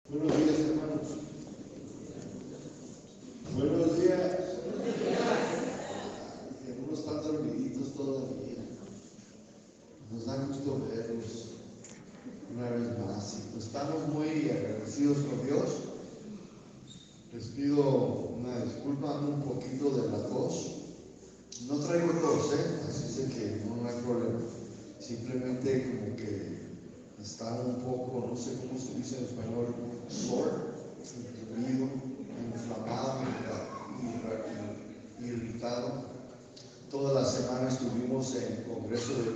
Buenos días, hermanos. Buenos días. Algunos están dormiditos todavía. Nos da gusto verlos una vez más. Y pues estamos muy agradecidos con Dios. Les pido una disculpa, un poquito de la tos. No traigo tos, así es que no hay problema. Simplemente como que está un poco, no sé cómo se dice en español, sore, deprimido, inflamado, irritado. Toda la semana estuvimos en el Congreso de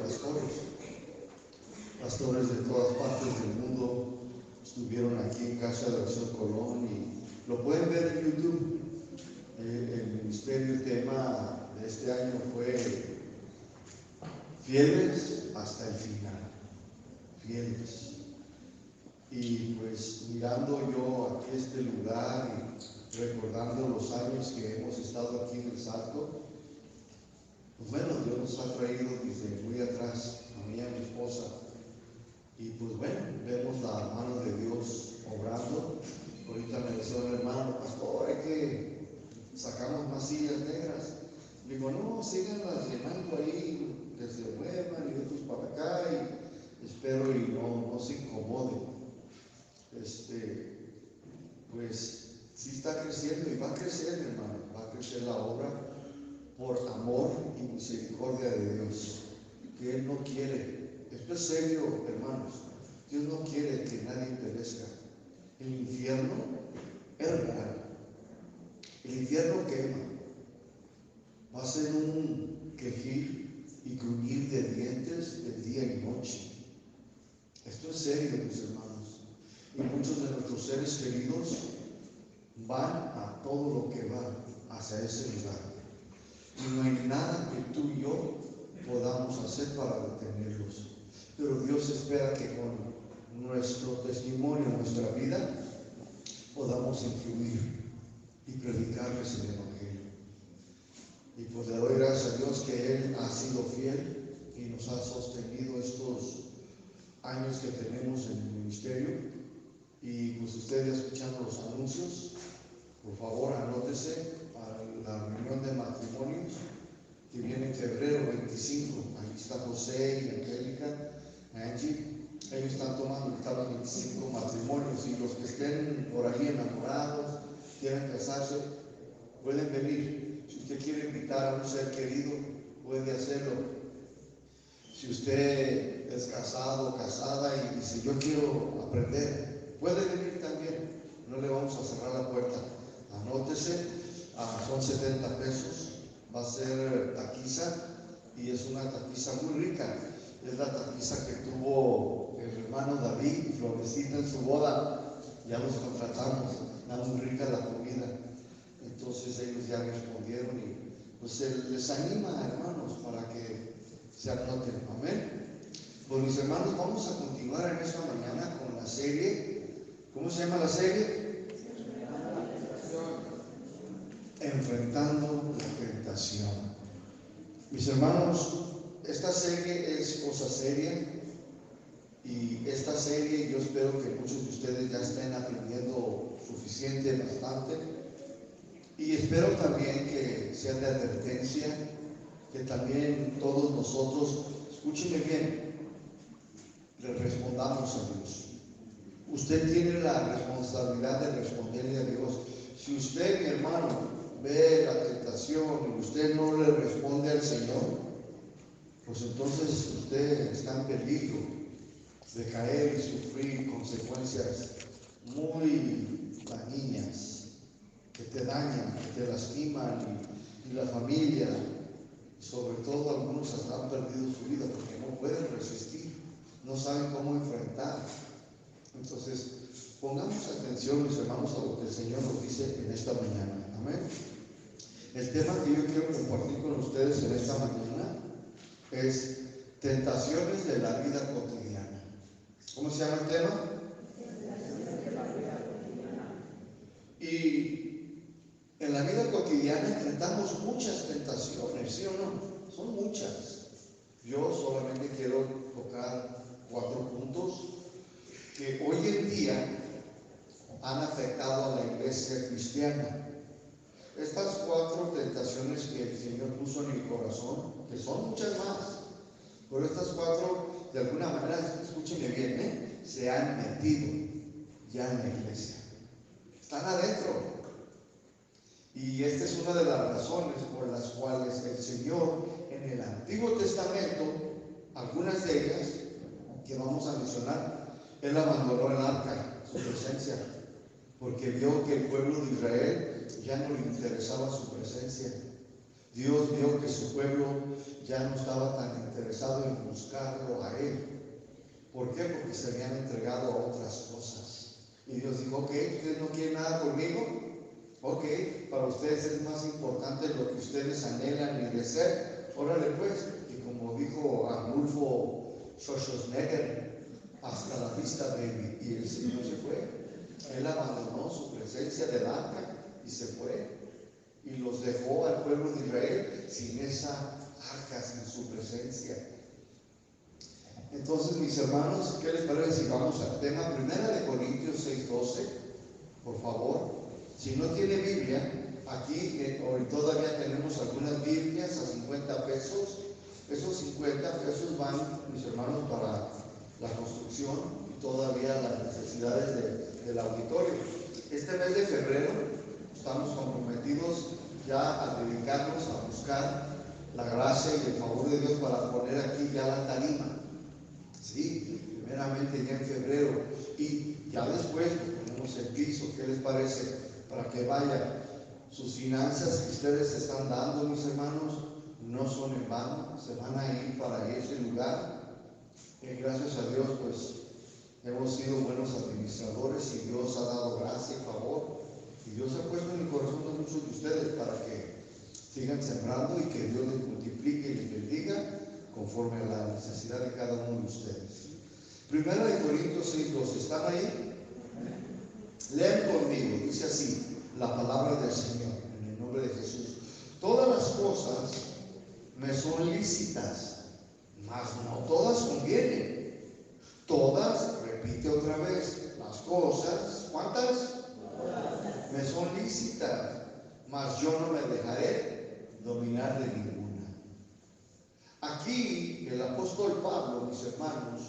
Pastores de todas partes del mundo estuvieron aquí en Casa de Acción Colón y lo pueden ver en YouTube. El ministerio, el tema de este año fue fieles hasta el final, fieles. Y pues mirando yo aquí este lugar y recordando los años que hemos estado aquí en El Salto, pues bueno, Dios nos ha traído desde muy atrás, a mí y a mi esposa, y pues bueno, vemos la mano de Dios obrando. Ahorita me decía un hermano, pastor, hay que sacamos más sillas negras. Digo, no, síganlas llenando ahí, que se muevan y otros para acá, y espero y no se incomoden. Pues sí está creciendo y va a crecer, hermano, va a crecer la obra por amor y misericordia de Dios, que Él no quiere. Esto es serio, hermanos. Dios no quiere que nadie perezca. El infierno es real. El infierno quema. Va a ser un quejir y crujir de dientes de día y noche. Esto es serio, mis hermanos. Y muchos de nuestros seres queridos van a todo lo que va hacia ese lugar. Y no hay nada que tú y yo podamos hacer para detenerlos. Pero Dios espera que con nuestro testimonio, nuestra vida, podamos influir y predicarles el Evangelio. Y pues le doy gracias a Dios que Él ha sido fiel y nos ha sostenido estos años que tenemos en el ministerio. Y pues ustedes escuchando los anuncios, por favor anótese para la reunión de matrimonios que viene en febrero 25. Ahí está José y Angélica, Angie. Ellos están tomando los 25 matrimonios, y los que estén por ahí enamorados, quieran casarse, pueden venir. Si usted quiere invitar a un ser querido, puede hacerlo. Si usted es casado o casada y dice, yo quiero aprender, puede venir también. No le vamos a cerrar la puerta. Anótese, son 70 pesos. Va a ser taquiza, y es una taquiza muy rica. Es la taquiza que tuvo el hermano David, Florecita, en su boda. Ya los contratamos, está muy rica la comida. Entonces ellos ya respondieron y pues les anima, hermanos, para que se anoten. Amén. Pues mis hermanos, vamos a continuar en esta mañana con la serie. ¿Cómo se llama la serie? Enfrentando la tentación. Mis hermanos, esta serie es cosa seria, y esta serie yo espero que muchos de ustedes ya estén aprendiendo suficiente, bastante, y espero también que sea de advertencia, que también todos nosotros, escúcheme bien, le respondamos a Dios. Usted tiene la responsabilidad de responderle a Dios. Si usted, mi hermano, ve la tentación y usted no le responde al Señor, pues entonces usted está en peligro de caer y sufrir consecuencias muy dañinas, que te dañan, que te lastiman, y la familia, sobre todo algunos hasta han perdido su vida porque no pueden resistir, no saben cómo enfrentar. Entonces, pongamos atención, mis hermanos, a lo que el Señor nos dice en esta mañana. Amén. El tema que yo quiero compartir con ustedes en esta mañana es tentaciones de la vida cotidiana. ¿Cómo se llama el tema? Tentaciones de la vida cotidiana. Y en la vida cotidiana enfrentamos muchas tentaciones, ¿sí o no? Son muchas. Yo solamente quiero tocar 4 puntos que hoy en día han afectado a la iglesia cristiana. Estas 4 tentaciones que el Señor puso en mi corazón, que son muchas más, pero estas 4, de alguna manera, escúchenme bien, se han metido ya en la iglesia. Están adentro. Y esta es una de las razones por las cuales el Señor en el Antiguo Testamento, algunas de ellas que vamos a mencionar, Él abandonó el arca, su presencia, porque vio que el pueblo de Israel ya no le interesaba su presencia. Dios vio que su pueblo ya no estaba tan interesado en buscarlo a Él. ¿Por qué? Porque se habían entregado a otras cosas. Y Dios dijo, ok, ¿ustedes no quieren nada conmigo? Ok, para ustedes es más importante lo que ustedes anhelan y desean. Órale pues. Y como dijo Arnulfo Schwarzenegger, hasta la vista, baby. Y el Señor se fue. Él abandonó su presencia del arca y se fue. Y los dejó al pueblo de Israel sin esa arca, sin su presencia. Entonces, mis hermanos, ¿qué les parece si vamos al tema? 1 Corintios 6:12, por favor. Si no tiene Biblia, aquí hoy todavía tenemos algunas Biblias a 50 pesos. Esos 50 pesos van, mis hermanos, para la construcción y todavía las necesidades del auditorio. Este mes de febrero estamos comprometidos ya a dedicarnos a buscar la gracia y el favor de Dios para poner aquí ya la tarima. Sí, primeramente ya en febrero, y ya después ponemos el piso. ¿Qué les parece? Para que vaya. Sus finanzas que ustedes están dando, mis hermanos, no son en vano, se van a ir para ese lugar. Gracias a Dios, pues hemos sido buenos administradores y Dios ha dado gracia y favor. Y Dios ha puesto en el corazón de muchos de ustedes para que sigan sembrando y que Dios les multiplique y les bendiga conforme a la necesidad de cada uno de ustedes. 1 Corintios 6:12, ¿están ahí? Lean conmigo, dice así la palabra del Señor, en el nombre de Jesús. Todas las cosas me son lícitas, mas no todas convienen. Todas, repite otra vez, las cosas, ¿cuántas? Todas. Me son lícitas, mas yo no me dejaré dominar de ninguna. Aquí el apóstol Pablo, mis hermanos,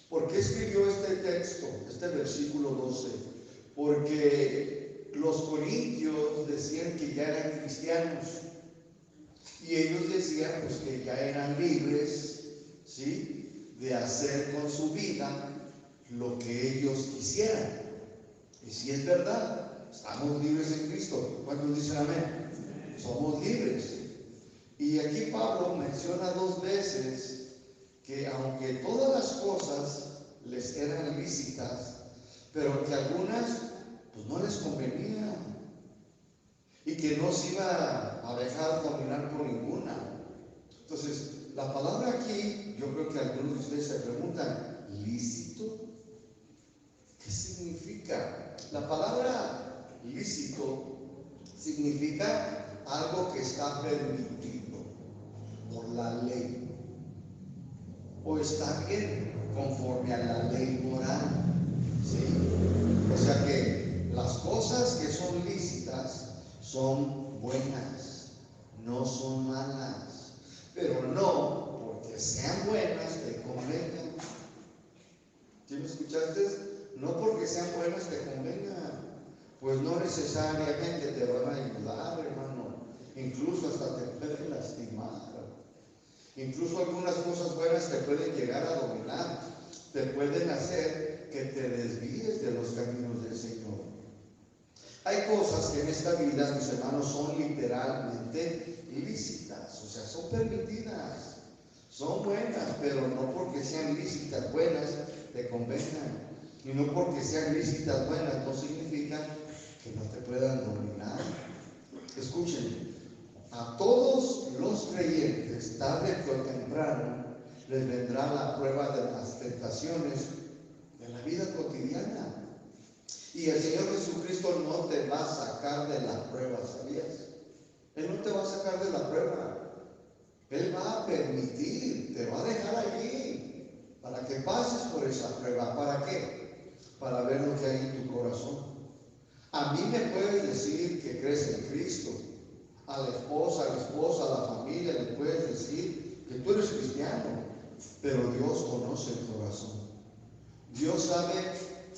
¿por qué escribió este texto, este versículo 12? Porque los corintios decían que ya eran cristianos y ellos decían pues que ya eran libres, ¿sí?, de hacer con su vida lo que ellos quisieran. Y si es verdad, estamos libres en Cristo. ¿Cuántos dicen amén? Somos libres. Y aquí Pablo menciona 2 veces que aunque todas las cosas les eran lícitas, pero que algunas pues no les convenía y que no se iba a dejar dominar por ninguna. Entonces, la palabra aquí, yo creo que algunos de ustedes se preguntan, ¿lícito? ¿Qué significa? La palabra lícito significa algo que está permitido por la ley o está bien conforme a la ley moral, ¿sí? O sea que las cosas que son lícitas son buenas, no son malas, pero no porque sean buenas te convengan. ¿Sí me escuchaste? No porque sean buenas te convengan, pues no necesariamente te van a ayudar, hermano. Incluso hasta te pueden lastimar. Incluso algunas cosas buenas te pueden llegar a dominar, te pueden hacer que te desvíes de los caminos del Señor. Hay cosas que en esta vida, mis hermanos, son literalmente ilícitas, o sea, son permitidas, son buenas, pero no porque sean lícitas buenas te convengan. Y no porque sean lícitas buenas no significa que no te puedan dominar. Escuchen, a todos los creyentes, tarde o temprano, les vendrá la prueba de las tentaciones de la vida cotidiana. Y el Señor Jesucristo no te va a sacar de la prueba, ¿sabías? Él no te va a sacar de la prueba. Él va a permitir, te va a dejar allí para que pases por esa prueba. ¿Para qué? Para ver lo que hay en tu corazón. A mí me puedes decir que crees en Cristo. A la esposa, a la familia le puedes decir que tú eres cristiano. Pero Dios conoce el corazón. Dios sabe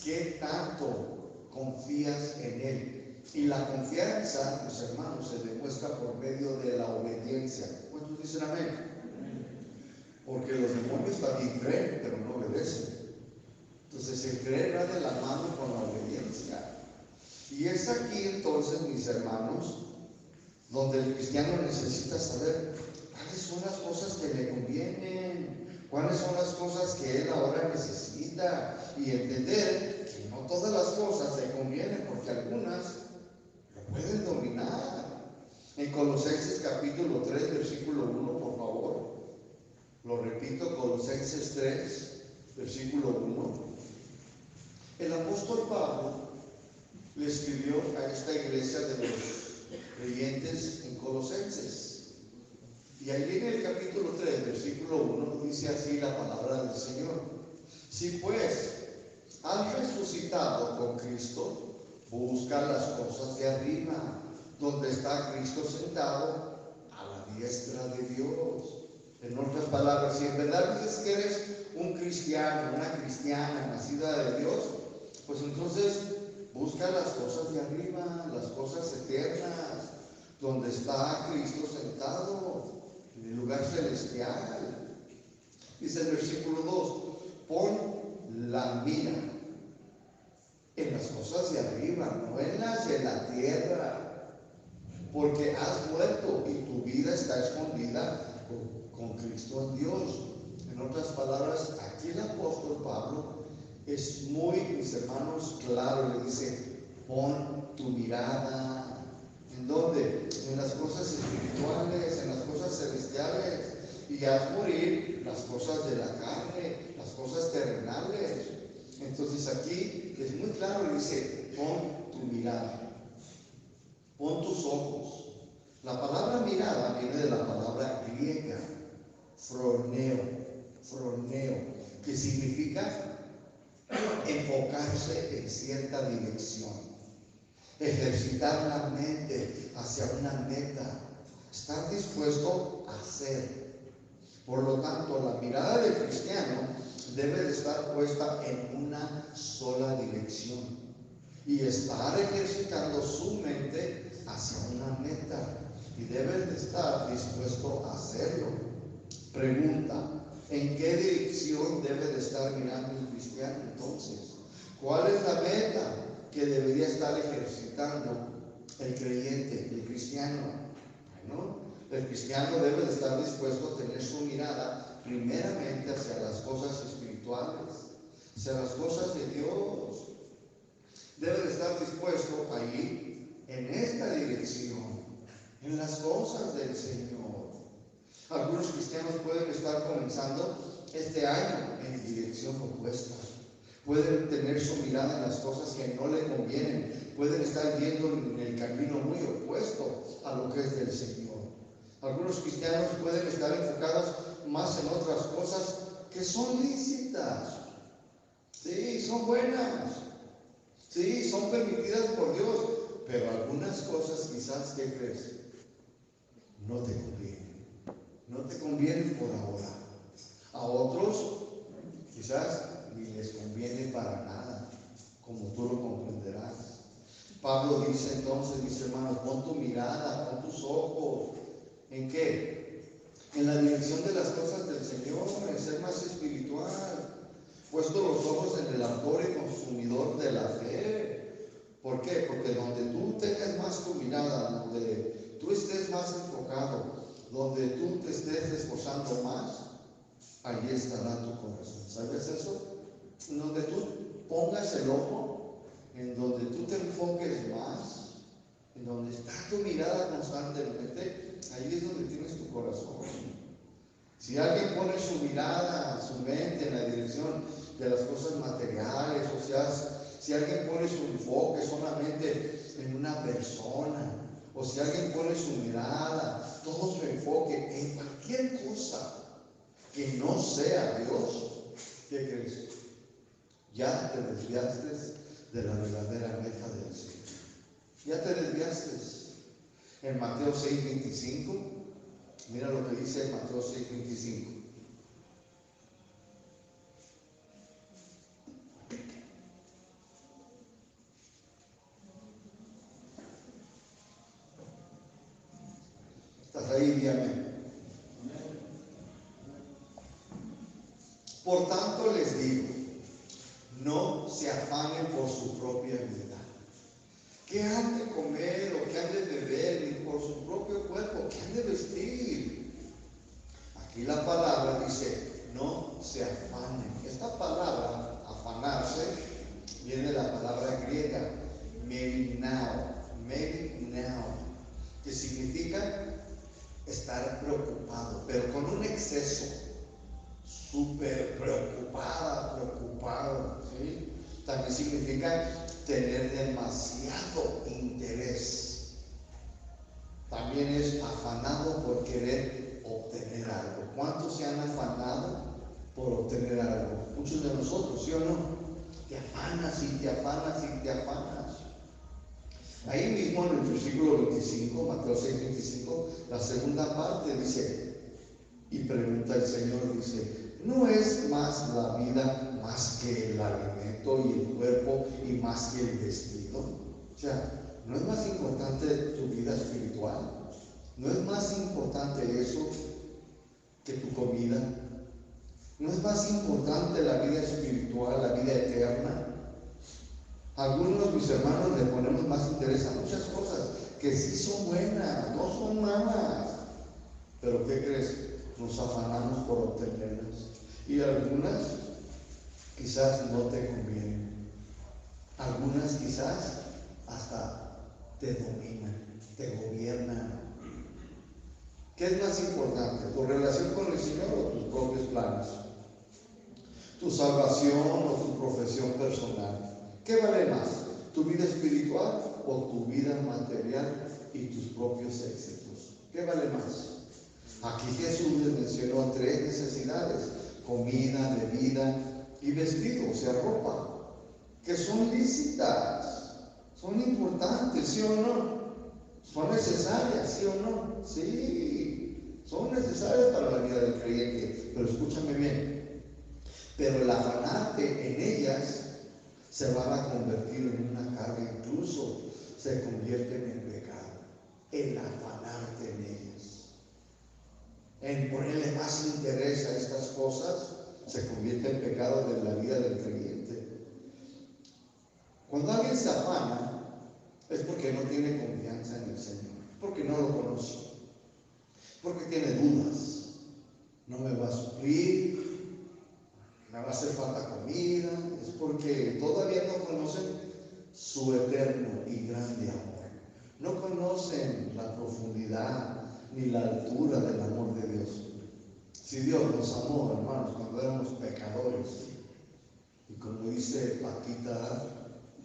qué tanto confías en Él. Y la confianza, mis hermanos, se demuestra por medio de la obediencia. ¿Cuántos dicen amén? Porque los demonios también creen, pero no obedecen. Entonces el creer va de la mano con la obediencia. Y es aquí entonces, mis hermanos, donde el cristiano necesita saber cuáles son las cosas que le convienen, cuáles son las cosas que él ahora necesita, y entender que no todas las cosas le convienen, porque algunas lo pueden dominar. En Colosenses capítulo 3, versículo 1, por favor. Lo repito, Colosenses 3, versículo 1. El apóstol Pablo le escribió a esta iglesia de los creyentes en Colosenses. Y allí en el capítulo 3, versículo 1, dice así la palabra del Señor. Si pues has resucitado con Cristo, busca las cosas de arriba, donde está Cristo sentado a la diestra de Dios. En otras palabras, si en verdad dices que eres un cristiano, una cristiana nacida de Dios, pues entonces busca las cosas de arriba, las cosas eternas, donde está Cristo sentado, en el lugar celestial. Dice el versículo 2, pon la mira en las cosas de arriba, no en las de la tierra, porque has muerto y tu vida está escondida con Cristo en Dios. En otras palabras, aquí el apóstol Pablo es muy, mis hermanos, claro, le dice, pon tu mirada, ¿en dónde? En las cosas espirituales, en las cosas celestiales, y haz morir las cosas de la carne, las cosas terrenales. Entonces aquí es muy claro, le dice, pon tu mirada, pon tus ojos. La palabra mirada viene de la palabra griega, froneo, que significa enfocarse en cierta dirección, ejercitar la mente hacia una meta, estar dispuesto a hacer. Por lo tanto, la mirada del cristiano debe de estar puesta en una sola dirección y estar ejercitando su mente hacia una meta, y debe de estar dispuesto a hacerlo. Pregunta, ¿en qué dirección debe de estar mirando el cristiano entonces? ¿Cuál es la meta que debería estar ejercitando el creyente, el cristiano? Bueno, el cristiano debe de estar dispuesto a tener su mirada primeramente hacia las cosas espirituales, hacia las cosas de Dios. Debe de estar dispuesto a ir en esta dirección, en las cosas del Señor. Algunos cristianos pueden estar comenzando este año en dirección opuesta. Pueden tener su mirada en las cosas que no le convienen. Pueden estar yendo en el camino muy opuesto a lo que es del Señor. Algunos cristianos pueden estar enfocados más en otras cosas que son lícitas. Sí, son buenas. Sí, son permitidas por Dios. Pero algunas cosas quizás, ¿qué crees? No te convienen. No te convienen por ahora. A otros quizás ni les conviene para nada, como tú lo comprenderás. Pablo dice entonces, mis hermanos, pon tu mirada, pon tus ojos. ¿En qué? En la dirección de las cosas del Señor, en ser más espiritual. Puesto los ojos en el autor y consumidor de la fe. ¿Por qué? Porque donde tú tengas más tu mirada, donde tú estés más enfocado, donde tú te estés esforzando más, allí estará tu corazón. ¿Sabes eso? En donde tú pongas el ojo, en donde tú te enfoques más, en donde está tu mirada constantemente, ahí es donde tienes tu corazón. Si alguien pone su mirada, su mente en la dirección de las cosas materiales, o sea, si alguien pone su enfoque solamente en una persona, o si alguien pone su mirada, todo su enfoque en cualquier cosa que no sea Dios, ¿qué crees? Ya te desviaste de la verdadera meta del Señor. Ya te desviaste. En Mateo 6:25, mira lo que dice en Mateo 6:25. ¿Estás ahí? Dígame. Por tanto les digo, no se afanen por su propia vida. ¿Qué han de comer o qué han de beber? Ni por su propio cuerpo, ¿qué han de vestir? Aquí la palabra dice, no se afanen. Esta palabra, afanarse, viene de la palabra griega, merinao, que significa estar preocupado, pero con un exceso, súper preocupado, ¿sí? También significa tener demasiado interés. También es afanado por querer obtener algo. ¿Cuántos se han afanado por obtener algo? Muchos de nosotros, ¿sí o no? Te afanas y te afanas y te afanas. Ahí mismo en el versículo 25, Mateo 6:25, la segunda parte dice, y pregunta el Señor, dice, ¿no es más la vida más que el alimento y el cuerpo y más que el vestido? O sea, ¿no es más importante tu vida espiritual? ¿No es más importante eso que tu comida? ¿No es más importante la vida espiritual, la vida eterna? Algunos, mis hermanos, le ponemos más interés a muchas cosas que sí son buenas, no son malas. Pero ¿qué crees? Nos afanamos por obtenerlas. Y algunas quizás no te convienen. Algunas quizás hasta te dominan, te gobiernan. ¿Qué es más importante? ¿Tu relación con el Señor o tus propios planes? ¿Tu salvación o tu profesión personal? ¿Qué vale más? ¿Tu vida espiritual o tu vida material y tus propios éxitos? ¿Qué vale más? Aquí Jesús les mencionó 3 necesidades: comida, bebida y vestido, o sea, ropa, que son lícitas, son importantes, ¿sí o no? Son necesarias, ¿sí o no? Sí, son necesarias para la vida del creyente, pero escúchame bien, pero el afanarte en ellas se van a convertir en una carga, incluso se convierten en pecado, el afanarte en ellas. En ponerle más interés a estas cosas se convierte en pecado de la vida del creyente. Cuando alguien se afana es porque no tiene confianza en el Señor, porque no lo conoce, porque tiene dudas. No me va a suplir, me va a hacer falta comida. Es porque todavía no conocen su eterno y grande amor. No conocen la profundidad ni la altura del amor de Dios. Si Dios nos amó, hermanos, cuando éramos pecadores, y como dice Paquita,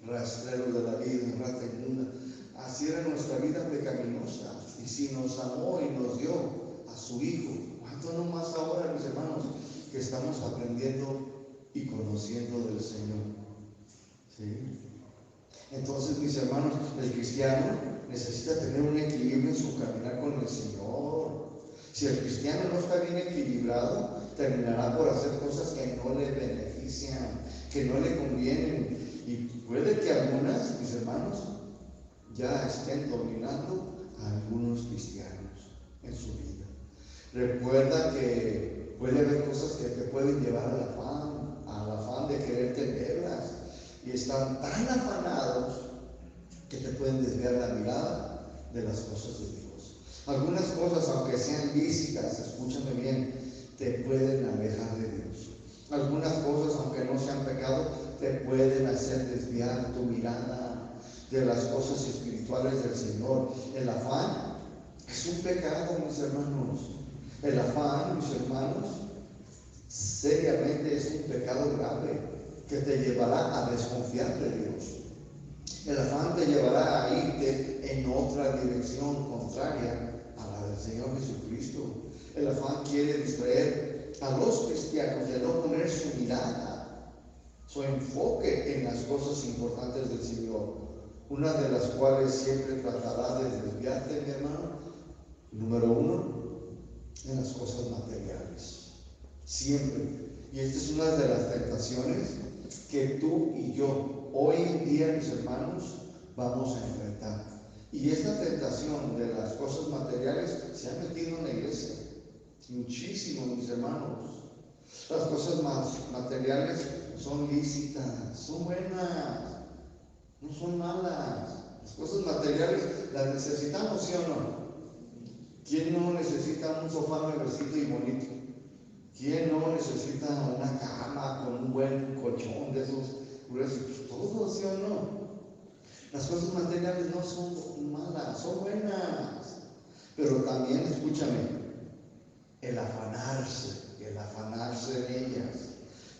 rastrero de la vida, rata inmunda, así era nuestra vida pecaminosa. Y si nos amó y nos dio a su Hijo, ¿cuánto no más ahora, mis hermanos, que estamos aprendiendo y conociendo del Señor? ¿Sí? Entonces, mis hermanos, el cristiano necesita tener un equilibrio en su caminar con el Señor. Si el cristiano no está bien equilibrado, terminará por hacer cosas que no le benefician, que no le convienen. Y puede que algunas, mis hermanos, ya estén dominando a algunos cristianos en su vida. Recuerda que puede haber cosas que te pueden llevar al afán de querer tenerlas. Y están tan afanados que te pueden desviar la mirada de las cosas de Dios. Algunas cosas, aunque sean lícitas, escúchame bien, te pueden alejar de Dios. Algunas cosas, aunque no sean pecado, te pueden hacer desviar tu mirada de las cosas espirituales del Señor. El afán es un pecado, mis hermanos. El afán, mis hermanos, seriamente es un pecado grave que te llevará a desconfiar de Dios. El afán te llevará a irte en otra dirección contraria a la del Señor Jesucristo. El afán quiere distraer a los cristianos de no poner su mirada, su enfoque en las cosas importantes del Señor. una de las cuales siempre tratará de desviarte, mi hermano. Número uno, en las cosas materiales. Siempre. Y esta es una de las tentaciones que tú y yo, hoy en día, mis hermanos, vamos a enfrentar. Y esta tentación de las cosas materiales se ha metido en la iglesia. Muchísimo, mis hermanos. Las cosas materiales son lícitas, son buenas, no son malas. Las cosas materiales las necesitamos, ¿sí o no? ¿Quién no necesita un sofá nuevecito y bonito? ¿Quién no necesita una cama con un buen colchón de esos gruesos? Todos, ¿sí o no? Las cosas materiales no son malas, son buenas. Pero también, escúchame, el afanarse en ellas,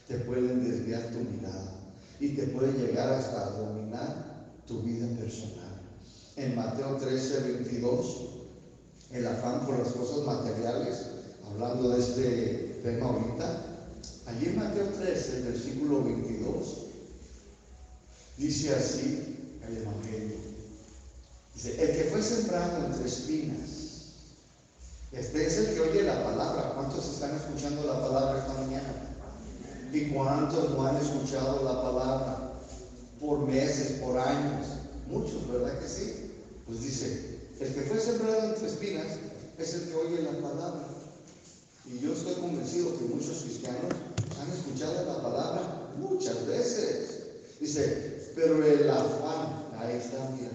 te pueden desviar tu mirada y te puede llegar hasta dominar tu vida personal. En Mateo 13:22, el afán por las cosas materiales, hablando de este tema ahorita, allí en Mateo 13, versículo 22, dice así el Evangelio. Dice, el que fue sembrado entre espinas. Este es el que oye la palabra. ¿Cuántos están escuchando la palabra esta mañana? ¿Y cuántos no han escuchado la palabra? Por meses, por años. Muchos, ¿verdad que sí? Pues dice, el que fue sembrado entre espinas es el que oye la palabra. Y yo estoy convencido que muchos cristianos han escuchado la palabra muchas veces. Dice, pero el afán, ahí está, mira.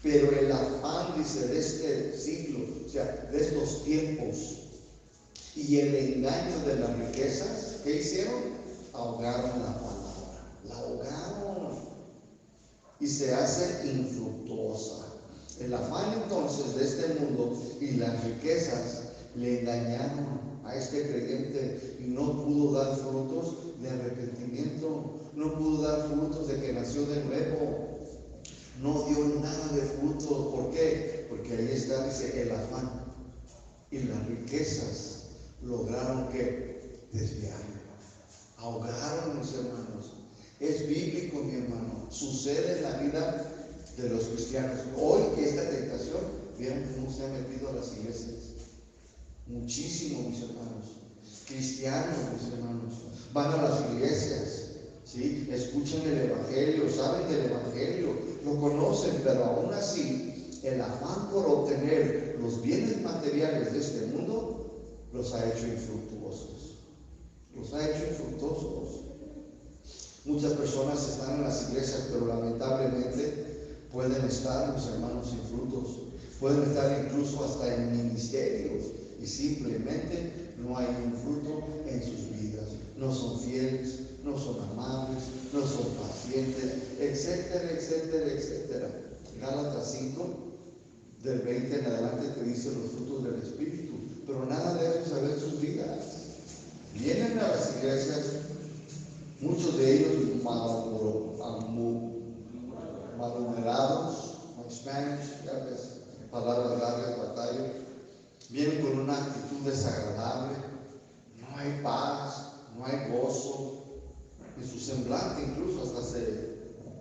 Pero el afán, dice, de este siglo, o sea, de estos tiempos, y el engaño de las riquezas, ¿qué hicieron? Ahogaron la palabra, la ahogaron, y se hace infructuosa. El afán entonces de este mundo y las riquezas le engañaron a este creyente y no pudo dar frutos de arrepentimiento, no pudo dar frutos de que nació de nuevo. No dio nada de fruto. ¿Por qué? Porque ahí está, dice, el afán. Y las riquezas lograron que desviarlo. Ahogaron, mis hermanos. Es bíblico, mi hermano. Sucede en la vida de los cristianos. Hoy esta tentación, vieron cómo se ha metido a las iglesias. Muchísimo, mis hermanos. Cristianos, mis hermanos. Van a las iglesias. ¿Sí? Escuchan el Evangelio, saben del Evangelio, lo conocen, pero aún así el afán por obtener los bienes materiales de este mundo los ha hecho infructuosos. Los ha hecho infructuosos. Muchas personas están en las iglesias, pero lamentablemente pueden estar, mis hermanos, sin frutos. Pueden estar incluso hasta en ministerios y simplemente no hay un fruto en sus vidas. No son fieles, no son amables, no son pacientes, etcétera, etcétera, etcétera. Gálatas 5, del 20 en adelante, te dice los frutos del Espíritu, pero nada de eso se ve en sus vidas. Vienen a las iglesias, muchos de ellos malhumorados, en Spanish, ya ves, palabras largas, batalla, vienen con una actitud desagradable, no hay paz, no hay gozo. En su semblante incluso hasta se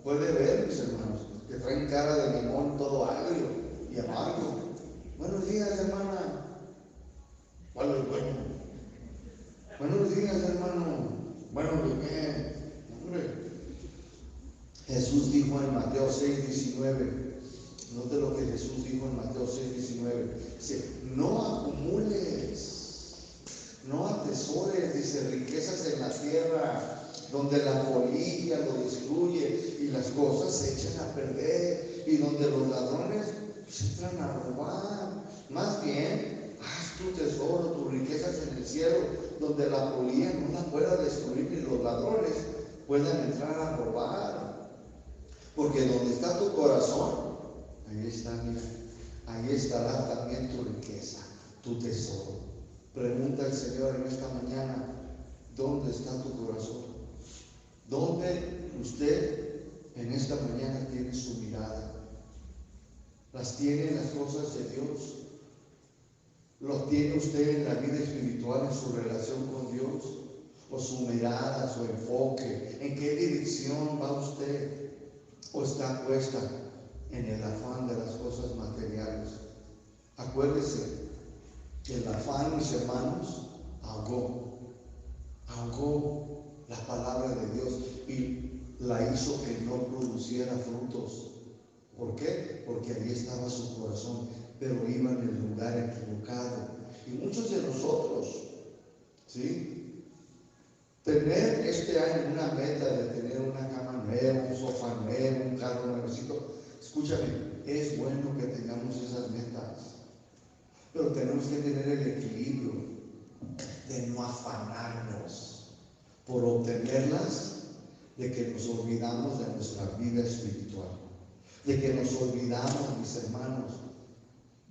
puede ver, mis hermanos, que traen cara de limón todo agrio y amargo. Buenos días, hermana. ¿Cuál es bueno? Buenos días, hermano. Bueno, ¿qué? Hombre. Jesús dijo en Mateo 6:19. Note lo que Jesús dijo en Mateo 6:19. Dice, no acumules, no atesores, dice, riquezas en la tierra, donde la polilla lo destruye y las cosas se echan a perder, y donde los ladrones se entran a robar. Más bien, haz tu tesoro, tus riquezas en el cielo, donde la polilla no la pueda destruir ni los ladrones puedan entrar a robar. Porque donde está tu corazón, ahí está, mira, ahí estará también tu riqueza, tu tesoro. Pregunta el Señor en esta mañana, ¿dónde está tu corazón? ¿Dónde usted en esta mañana tiene su mirada? ¿Las tiene en las cosas de Dios? ¿Lo tiene usted en la vida espiritual, en su relación con Dios? ¿O su mirada, su enfoque? ¿En qué dirección va usted? o está puesta en el afán de las cosas materiales? Acuérdese que el afán, mis hermanos, ahogó la palabra de Dios y la hizo que no produciera frutos. ¿Por qué? Porque ahí estaba su corazón, pero iba en el lugar equivocado. Y muchos de nosotros, ¿sí? Tener este año una meta de tener una cama nueva, un sofá nuevo, un carro nuevecito, escúchame, es bueno que tengamos esas metas, pero tenemos que tener el equilibrio de no afanarnos por obtenerlas, de que nos olvidamos de nuestra vida espiritual, de que nos olvidamos, mis hermanos,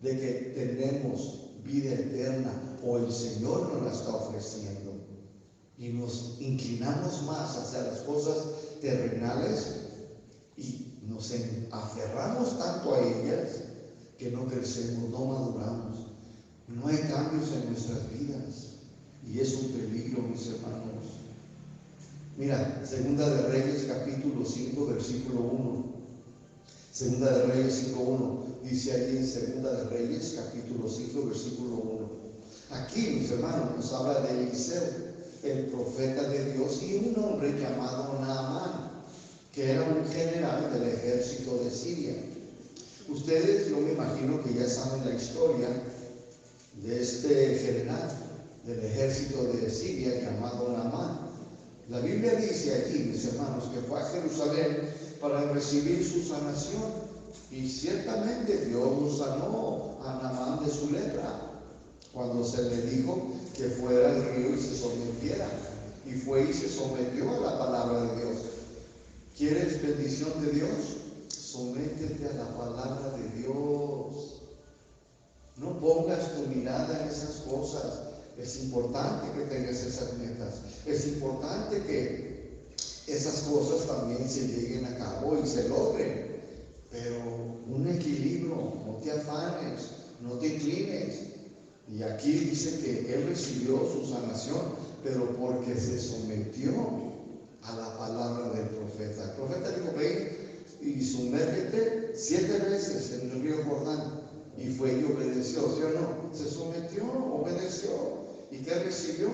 de que tenemos vida eterna o el Señor nos la está ofreciendo y nos inclinamos más hacia las cosas terrenales y nos aferramos tanto a ellas que no crecemos, no maduramos, no hay cambios en nuestras vidas y es un peligro, mis hermanos. Mira, Segunda de Reyes capítulo 5 versículo 1. Segunda de Reyes 5:1, dice allí en Segunda de Reyes capítulo 5 versículo 1. Aquí, mis hermanos, nos habla de Eliseo, el profeta de Dios, y un hombre llamado Naamán, que era un general del ejército de Siria. Ustedes, yo me imagino que ya saben la historia de este general del ejército de Siria llamado Naamán. La Biblia dice aquí, mis hermanos, que fue a Jerusalén para recibir su sanación. Y ciertamente Dios lo sanó a Naamán de su lepra cuando se le dijo que fuera al río y se sometiera. Y fue y se sometió a la palabra de Dios. ¿Quieres bendición de Dios? Sométete a la palabra de Dios. No pongas tu mirada en esas cosas. Es importante que tengas esas metas. Es importante que esas cosas también se lleguen a cabo y se logren. Pero un equilibrio, no te afanes, no te inclines. Y aquí dice que él recibió su sanación, pero porque se sometió a la palabra del profeta. El profeta dijo, ve y sumérgete 7 veces en el río Jordán. Y fue y obedeció, ¿sí o no? Se sometió, obedeció. ¿Y qué recibió?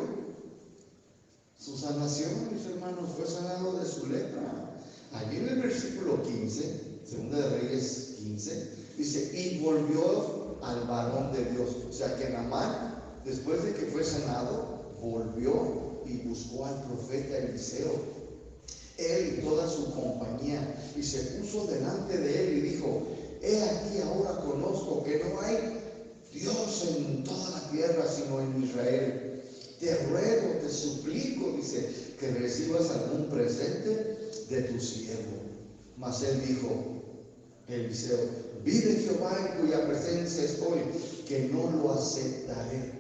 Su sanación, mis hermanos, fue sanado de su lepra. Allí en el versículo 15, Segunda de Reyes 15, dice, y volvió al varón de Dios. O sea que Naamán, después de que fue sanado, volvió y buscó al profeta Eliseo, él y toda su compañía, y se puso delante de él y dijo, he aquí ahora conozco que no hay Dios en toda la tierra sino en Israel. Te ruego, te suplico, dice, que recibas algún presente de tu siervo. Mas él dijo, Eliseo, vive Jehová en cuya presencia estoy, que no lo aceptaré.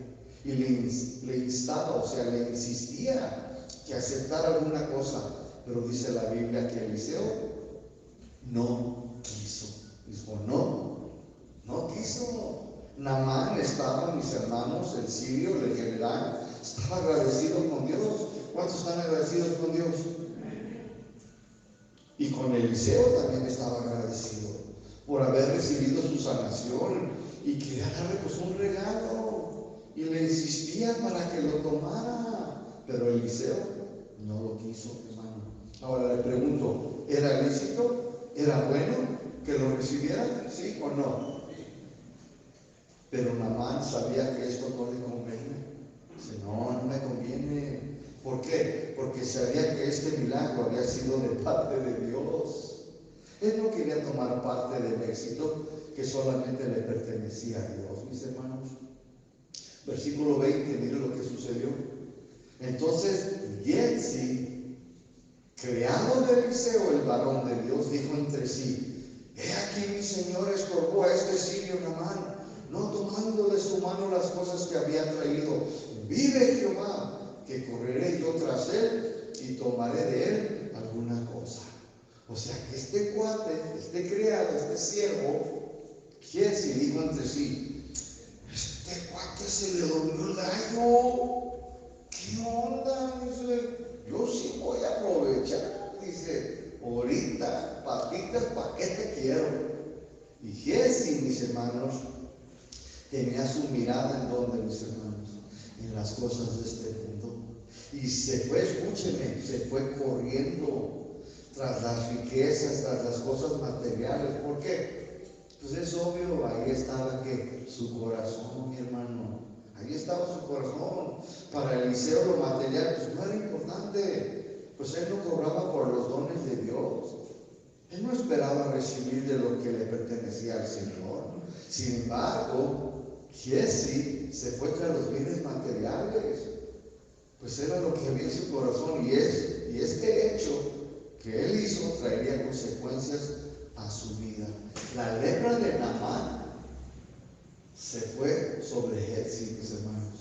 Y le instaba, o sea, le insistía que aceptara alguna cosa. Pero dice la Biblia que Eliseo no quiso. Dijo, no quiso. Naamán estaba, mis hermanos, el sirio, el general, estaba agradecido con Dios. ¿Cuántos están agradecidos con Dios? Y con Eliseo también estaba agradecido por haber recibido su sanación y quería darle pues un regalo y le insistía para que lo tomara, pero Eliseo no lo quiso, hermano. Ahora le pregunto, ¿era lícito? ¿Era bueno que lo recibiera? ¿Sí o no? Pero Naamán sabía que esto no le convenía. Dice, no me conviene. ¿Por qué? Porque sabía que este milagro había sido de parte de Dios. Él no quería tomar parte del éxito que solamente le pertenecía a Dios, mis hermanos. Versículo 20, mire lo que sucedió. Entonces, Giezi, criado de Eliseo, el varón de Dios, dijo entre sí, he aquí mi señor estorbó a este sirio Naamán, no tomando de su mano las cosas que había traído. Vive Jehová, que correré yo tras él y tomaré de él alguna cosa. O sea que este cuate, este criado, este siervo, Giezi dijo entre sí, este cuate se le durmió el gallo. ¿Qué onda? Dice, yo sí voy a aprovechar. Dice, ahorita, papitas, ¿para qué te quiero? Y Giezi, mis hermanos, tenía su mirada en donde, mis hermanos, en las cosas de este mundo. Y se fue, escúcheme, se fue corriendo tras las riquezas, tras las cosas materiales. ¿Por qué? Pues es obvio, ahí estaba que su corazón, mi hermano, ahí estaba su corazón. Para Eliseo lo material, pues no era importante, pues él no cobraba por los dones de Dios. Él no esperaba recibir de lo que le pertenecía al Señor. Sin embargo, Giezi se fue tras los bienes materiales, pues era lo que había en su corazón, y este hecho que él hizo traería consecuencias a su vida. La lepra de Naamán se fue sobre Giezi, mis hermanos,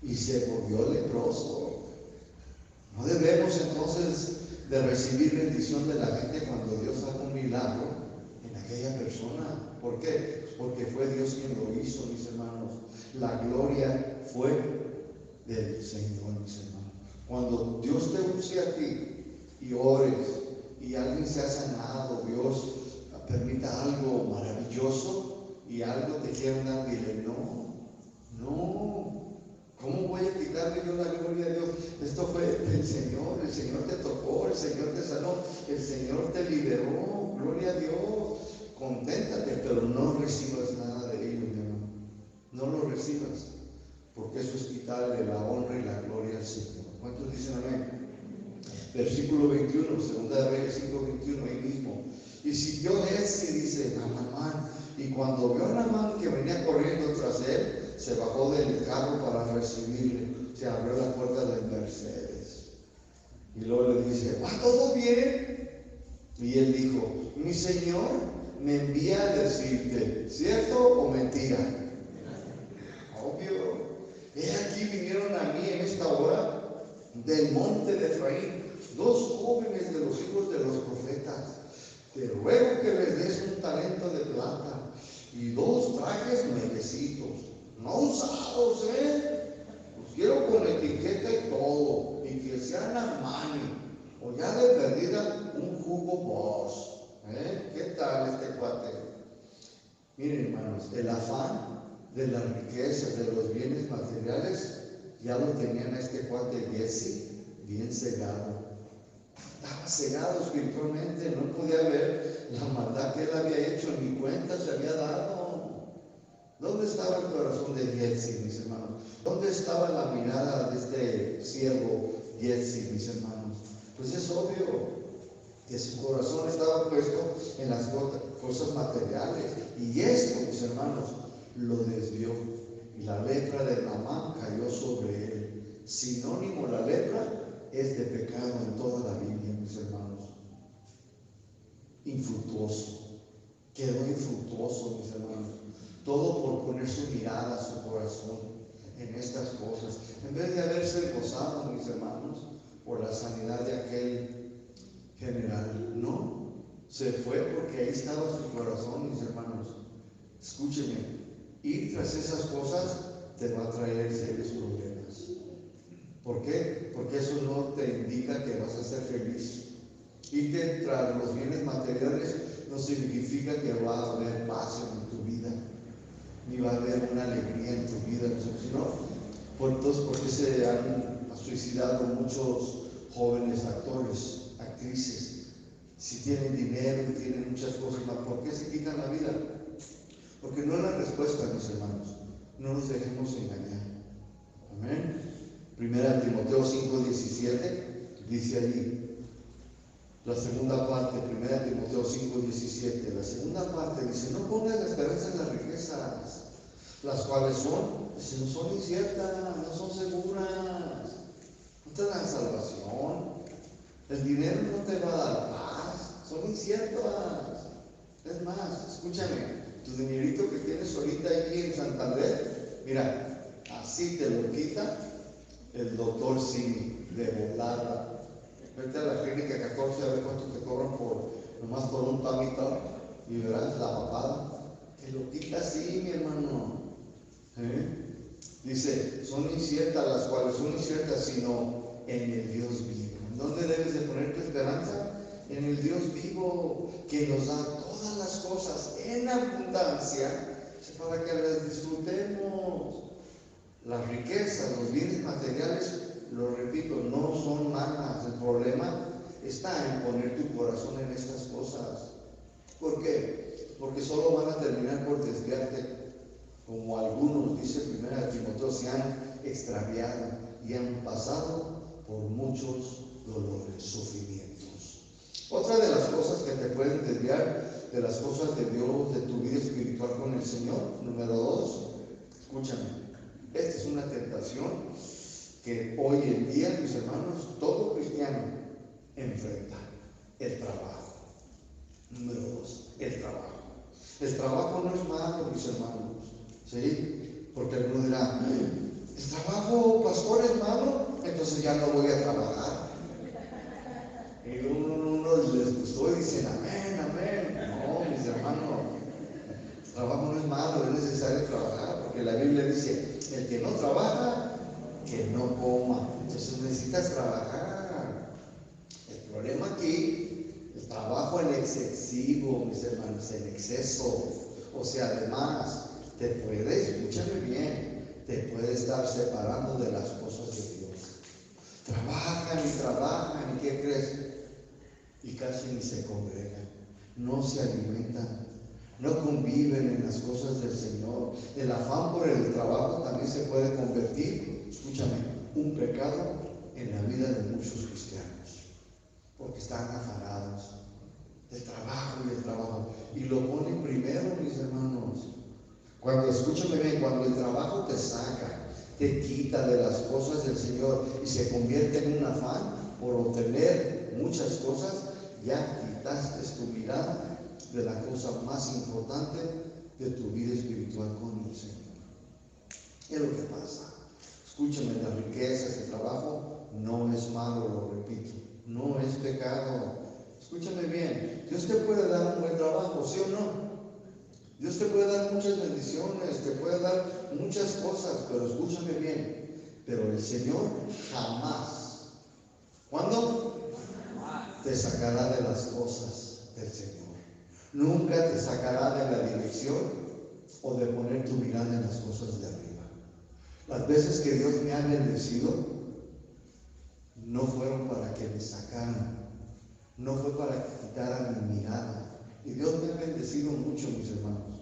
y se volvió leproso. No debemos entonces de recibir bendición de la gente cuando Dios haga un milagro en aquella persona. ¿Por qué? Porque fue Dios quien lo hizo, mis hermanos. La gloria fue del Señor, mis hermanos. Cuando Dios te use a ti y ores y alguien se ha sanado, Dios permita algo maravilloso y algo te quieren dar, dile no. ¿Cómo voy a quitarle yo la gloria a Dios? Esto fue del Señor, el Señor te tocó, el Señor te sanó, el Señor te liberó, gloria a Dios. Conténtate, pero no recibas nada de ello, mi hermano. No lo recibas, porque eso es quitarle la honra y la gloria al Señor. ¿Cuántos dicen amén? Versículo 21, 2 Reyes 5:21, ahí mismo. Y siguió Giezi, dice, a Naamán, y cuando vio a Naamán que venía corriendo tras él, se bajó del carro para recibirle. Se abrió la puerta del Mercedes. Y luego le dice, ¿va todo bien? Y él dijo, mi Señor me envía a decirte, ¿cierto o mentira? Obvio. He aquí vinieron a mí en esta hora del monte de Efraín 2 jóvenes de los hijos de los profetas. Te ruego que les des un talento de plata y 2 trajes nuevecitos, no usados, los quiero con etiqueta y todo, y que sean Armani, o ya de perdida un Hugo Boss. ¿Qué tal este cuate? Miren, hermanos, el afán de las riquezas, de los bienes materiales, ya lo tenían a este cuate Giezi bien cegado. Estaba cegado espiritualmente, no podía ver la maldad que él había hecho, ni cuenta se había dado. ¿Dónde estaba el corazón de Giezi, mis hermanos? ¿Dónde estaba la mirada de este siervo Giezi, mis hermanos? Pues es obvio que su corazón estaba puesto en las cosas materiales, y esto, mis hermanos, lo desvió, y la lepra de Naamán cayó sobre él. Sinónimo, la lepra es de pecado en toda la Biblia, mis hermanos. Infructuoso, quedó infructuoso, mis hermanos. Todo por poner su mirada, su corazón en estas cosas, en vez de haberse gozado, mis hermanos, por la sanidad de aquel general. No, se fue porque ahí estaba su corazón, mis hermanos. Escúcheme, ir tras esas cosas te va a traer serios problemas. ¿Por qué? Porque eso no te indica que vas a ser feliz. Ir tras los bienes materiales no significa que va a haber paz en tu vida, ni va a haber una alegría en tu vida, sino por qué se han suicidado muchos jóvenes actores, actrices. Si tienen dinero y tienen muchas cosas más, ¿por qué se quitan la vida? Porque no es la respuesta, mis hermanos. No nos dejemos engañar. Amén. Primera Timoteo 5:17 dice allí, la segunda parte, Primera Timoteo 5:17, la segunda parte dice, no pongas la esperanza en las riquezas, las cuales son inciertas, no son seguras, no te dan salvación, el dinero no te va a dar paz, son inciertas. Es más, escúchame, tu dinerito que tienes ahorita aquí en Santander, mira, así te lo quita el doctor Simi, de volada. Vete a la clínica 14 a ver cuánto te cobran nomás por un tummy tuck, y verás la papada. Te lo quita así, mi hermano. Dice, son inciertas, las cuales son inciertas, sino en el Dios vivo. ¿En dónde debes de poner tu esperanza? en el Dios vivo que nos da todas las cosas en abundancia para que las disfrutemos. Las riquezas, los bienes materiales, lo repito, no son malas. El problema está en poner tu corazón en estas cosas. ¿Por qué? Porque solo van a terminar por desviarte, como algunos, dice 1 Timoteo, se han extraviado y han pasado por muchos dolores, sufrimientos. Otra de las cosas que te pueden desviar de las cosas de Dios, de tu vida espiritual con el Señor, número 2, escúchame, esta es una tentación que hoy en día, mis hermanos, todo cristiano enfrenta: el trabajo. Número 2, el trabajo. El trabajo no es malo, mis hermanos, ¿sí? Porque alguno dirá: ¿el trabajo, pastor, es malo? Entonces ya no voy a trabajar. Y uno les gustó y dicen: amén, amén. No, mis hermanos, el trabajo no es malo, es necesario trabajar, porque la Biblia dice: el que no trabaja, que no coma. Entonces necesitas trabajar. El problema aquí, el trabajo en excesivo, mis hermanos, en exceso, o sea, además, te puede, escúchame bien, te puede estar separando de las cosas de Dios. Trabajan, ¿y qué crees? Y casi ni se congregan, no se alimentan, no conviven en las cosas del Señor. El afán por el trabajo también se puede convertir, escúchame, un pecado en la vida de muchos cristianos, porque están afanados del trabajo y el trabajo, y lo ponen primero, mis hermanos. Cuando, escúchame bien, cuando el trabajo te saca, te quita de las cosas del Señor y se convierte en un afán por obtener muchas cosas, ya quitaste tu mirada de la cosa más importante de tu vida espiritual con el Señor. Es lo que pasa. Escúchame, las riquezas, el trabajo no es malo, lo repito, no es pecado. Escúchame bien, Dios te puede dar un buen trabajo, ¿sí o no? Dios te puede dar muchas bendiciones, te puede dar muchas cosas, pero escúchame bien, pero el Señor jamás, ¿cuándo? Te sacará de las cosas del Señor. Nunca te sacará de la dirección o de poner tu mirada en las cosas de arriba. Las veces que Dios me ha bendecido, no fueron para que me sacaran, no fue para que quitaran mi mirada. Y Dios me ha bendecido mucho, mis hermanos.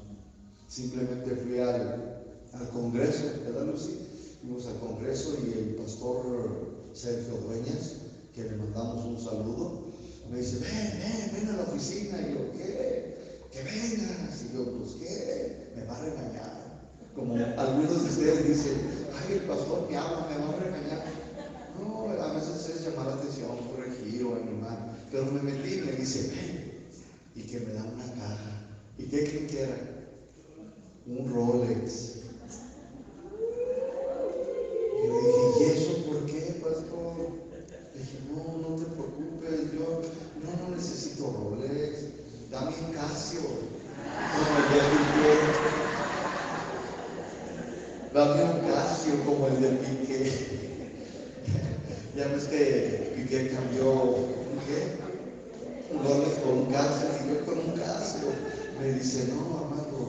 Simplemente fui al congreso, ¿verdad, Lucy? Fuimos al congreso y el pastor Sergio Dueñas, que le mandamos un saludo, me dice: ven a la oficina. Y yo: ¿qué? Que vengas. Y yo: pues ¿qué? Me va a regañar. Como algunos de ustedes dicen: ay, el pastor me ama, me va a regañar. No, a veces es llamar la atención, corregir o animar. Pero me metí y me dice: ven. Y que me da una caja. ¿Y qué creen que era? Un Rolex. Y yo dije: ¿y eso por qué, pastor? Dije: no te preocupes, yo no necesito Rolex, dame un Casio, como el de Piqué. Dame un Casio como el de Piqué. Ya ves que Piqué cambió un Rolex por un Casio, y yo con un Casio. Me dice: no, Armando,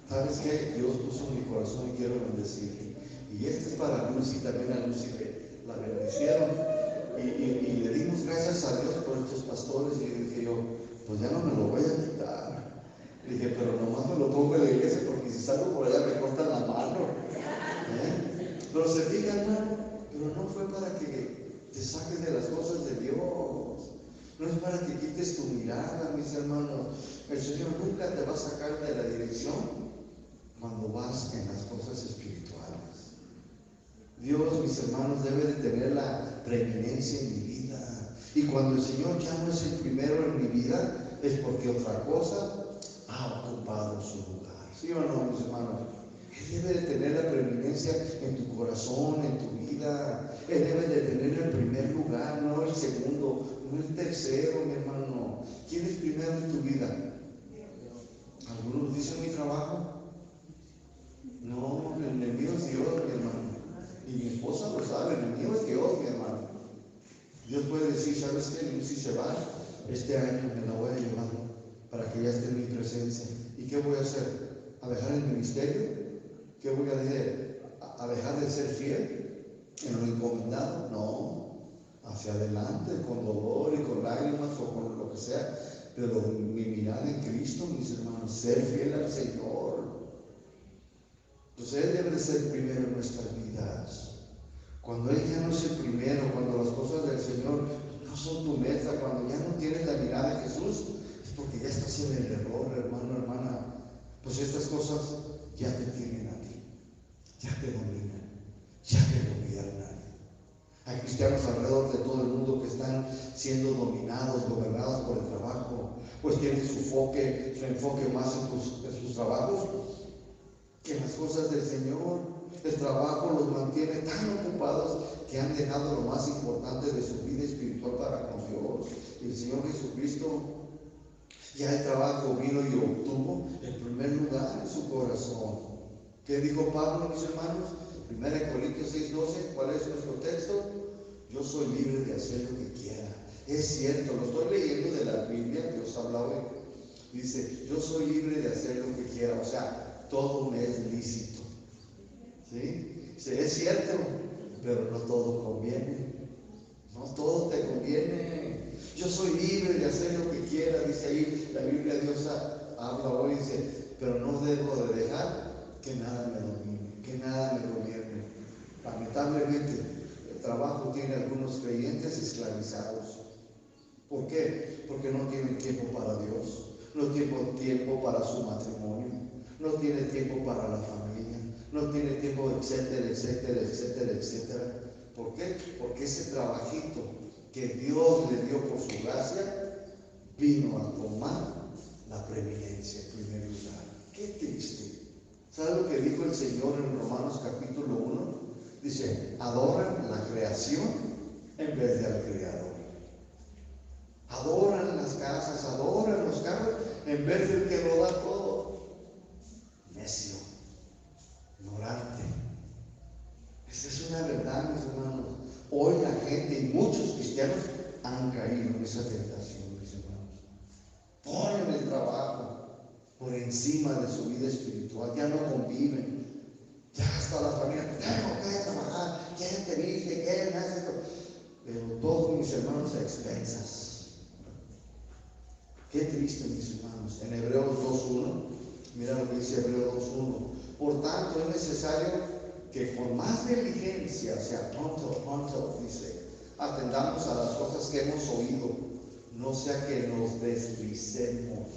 ¿sabes qué? Dios puso en mi corazón y quiero bendecir. Y este es para Lucy, también a Lucy que la bendecieron. Y le dimos gracias a Dios por estos pastores. Y dije yo: pues ya no me lo voy a quitar. Dije: pero nomás me lo pongo en la iglesia, porque si salgo por allá me cortan la mano. Pero se fijan, hermano, pero no fue para que te saques de las cosas de Dios. No es para que quites tu mirada, mis hermanos. El Señor nunca te va a sacar de la dirección cuando vas en las cosas espirituales. Dios, mis hermanos, debe de tener la preeminencia en mi vida. Y cuando el Señor ya no es el primero en mi vida, es porque otra cosa ha ocupado su lugar. ¿Sí o no, mis hermanos? Él debe de tener la preeminencia en tu corazón, en tu vida. Él debe de tener el primer lugar, no el segundo, no el tercero, mi hermano. ¿Quién es primero en tu vida? Algunos dicen: mi trabajo. No, el mío es Dios, mi hermano. Y mi esposa lo sabe, el mío es Dios, mi hermano. Dios puede decir: ¿sabes qué? Lucy se va, que ya esté en mi presencia. ¿Y qué voy a hacer? ¿A dejar el ministerio? ¿Qué voy a hacer? ¿A dejar de ser fiel en lo encomendado? No, hacia adelante, con dolor y con lágrimas o con lo que sea, pero mi mirada en Cristo, mis hermanos, ser fiel al Señor. Entonces Él debe de ser primero en nuestras vidas. Cuando Él ya no es el primero, cuando las cosas del Señor no son tu meta, cuando ya no tienes la mirada de Jesús, es porque ya estás en el error, hermano, hermana. Pues estas cosas ya te tienen a ti, ya te dominan, ya te gobiernan. Hay cristianos alrededor de todo el mundo que están siendo dominados, gobernados por el trabajo, pues tienen su enfoque más en sus trabajos que en las cosas del Señor. El trabajo los mantiene tan ocupados que han dejado lo más importante de su vida espiritual para con Dios. Y el Señor Jesucristo, ya el trabajo vino y obtuvo el primer lugar en su corazón. ¿Qué dijo Pablo, mis hermanos? 1 Corintios 6:12, ¿cuál es nuestro texto? Yo soy libre de hacer lo que quiera. Es cierto, lo estoy leyendo de la Biblia, Dios habla hoy. Dice, yo soy libre de hacer lo que quiera, o sea, todo me es lícito. ¿Sí? Dice, es cierto, pero no todo conviene. No todo te conviene. Yo soy libre de hacer lo que quiera, dice ahí la Biblia. Dios habla hoy, dice, pero no debo de dejar que nada me domine, que nada me gobierne. Lamentablemente, el trabajo tiene algunos creyentes esclavizados. ¿Por qué? Porque no tienen tiempo para Dios, no tienen tiempo para su matrimonio, no tienen tiempo para la familia, no tiene tiempo, etcétera, etcétera, etcétera, etcétera. ¿Por qué? Porque ese trabajito que Dios le dio por su gracia vino a tomar la preeminencia en primer lugar. Qué triste. ¿Sabe lo que dijo el Señor en Romanos capítulo 1? Dice, adoran la creación en vez de al Creador. Adoran las casas, adoran los carros en vez del que lo da todo. Necio, ignorante. Esa es una verdad, mis hermanos. Hoy la gente y muchos cristianos han caído en esa tentación, mis hermanos. Ponen el trabajo por encima de su vida espiritual, ya no conviven. Ya hasta la familia, tengo que trabajar, ¿quién te dice? ¿Quién hace esto? Pero todos mis hermanos a expensas. Qué triste, mis hermanos. En Hebreos 2:1, mira lo que dice Hebreos 2:1. Por tanto, es necesario que con más diligencia, o sea, pronto, dice, atendamos a las cosas que hemos oído, no sea que nos deslicemos.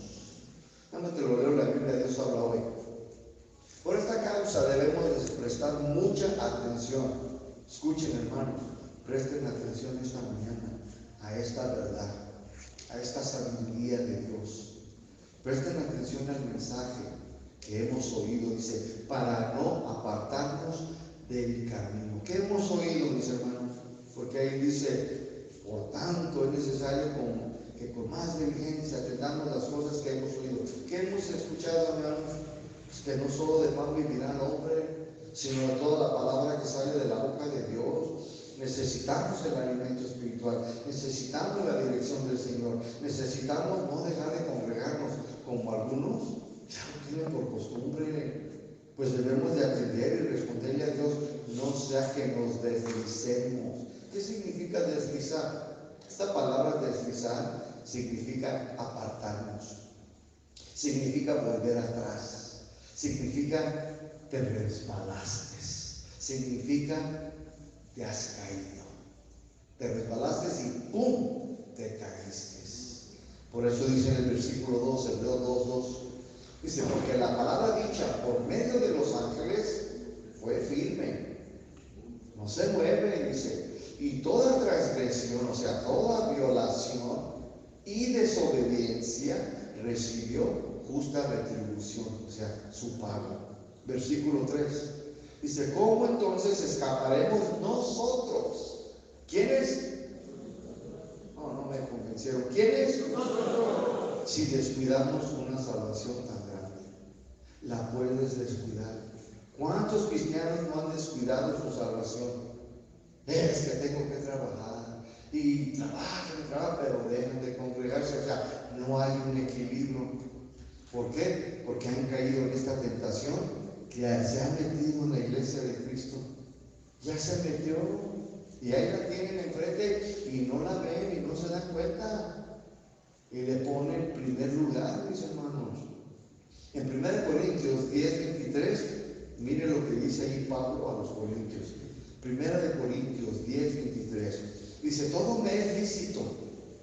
Cuando te lo leo en la Biblia, Dios habla hoy. Por esta causa debemos prestar mucha atención. Escuchen, hermanos, presten atención esta mañana a esta verdad, a esta sabiduría de Dios. Presten atención al mensaje que hemos oído, dice, para no apartarnos del camino. ¿Qué hemos oído, mis hermanos? Porque ahí dice, por tanto es necesario que con más diligencia atendamos las cosas que hemos oído. ¿Qué hemos escuchado, hermanos? Pues que no solo de pan vivirá el hombre, sino de toda la palabra que sale de la boca de Dios. Necesitamos el alimento espiritual, necesitamos la dirección del Señor, necesitamos no dejar de congregarnos como algunos ya lo tienen por costumbre. Pues debemos de atender y responderle a Dios, no sea que nos deslicemos. ¿Qué significa deslizar? Esta palabra deslizar significa apartarnos, significa volver atrás, significa te resbalaste, significa te has caído, te resbalaste y ¡pum! Te caíste. Por eso dice en el versículo 2, Hebreos 2:2, dice, porque la palabra dicha por medio de los ángeles fue firme, no se mueve, dice, y toda transgresión, o sea, toda violación y desobediencia recibió justa retribución, o sea, su pago. Versículo 3, dice, ¿cómo entonces escaparemos nosotros? ¿Quiénes? No me convencieron. ¿Quiénes? Nosotros. Si descuidamos una salvación tan grande, la puedes descuidar. ¿Cuántos cristianos no han descuidado su salvación? Es que tengo que trabajar y trabajan, pero dejan de congregarse. O sea, no hay un equilibrio. ¿Por qué? Porque han caído en esta tentación que se han metido en la iglesia de Cristo. Ya se metió y ahí la tienen enfrente y no la ven y no se dan cuenta. Y le ponen en primer lugar, mis hermanos. En 1 Corintios 10:23, mire lo que dice ahí Pablo a los Corintios. 1 Corintios 10:23. Dice, todo me es lícito.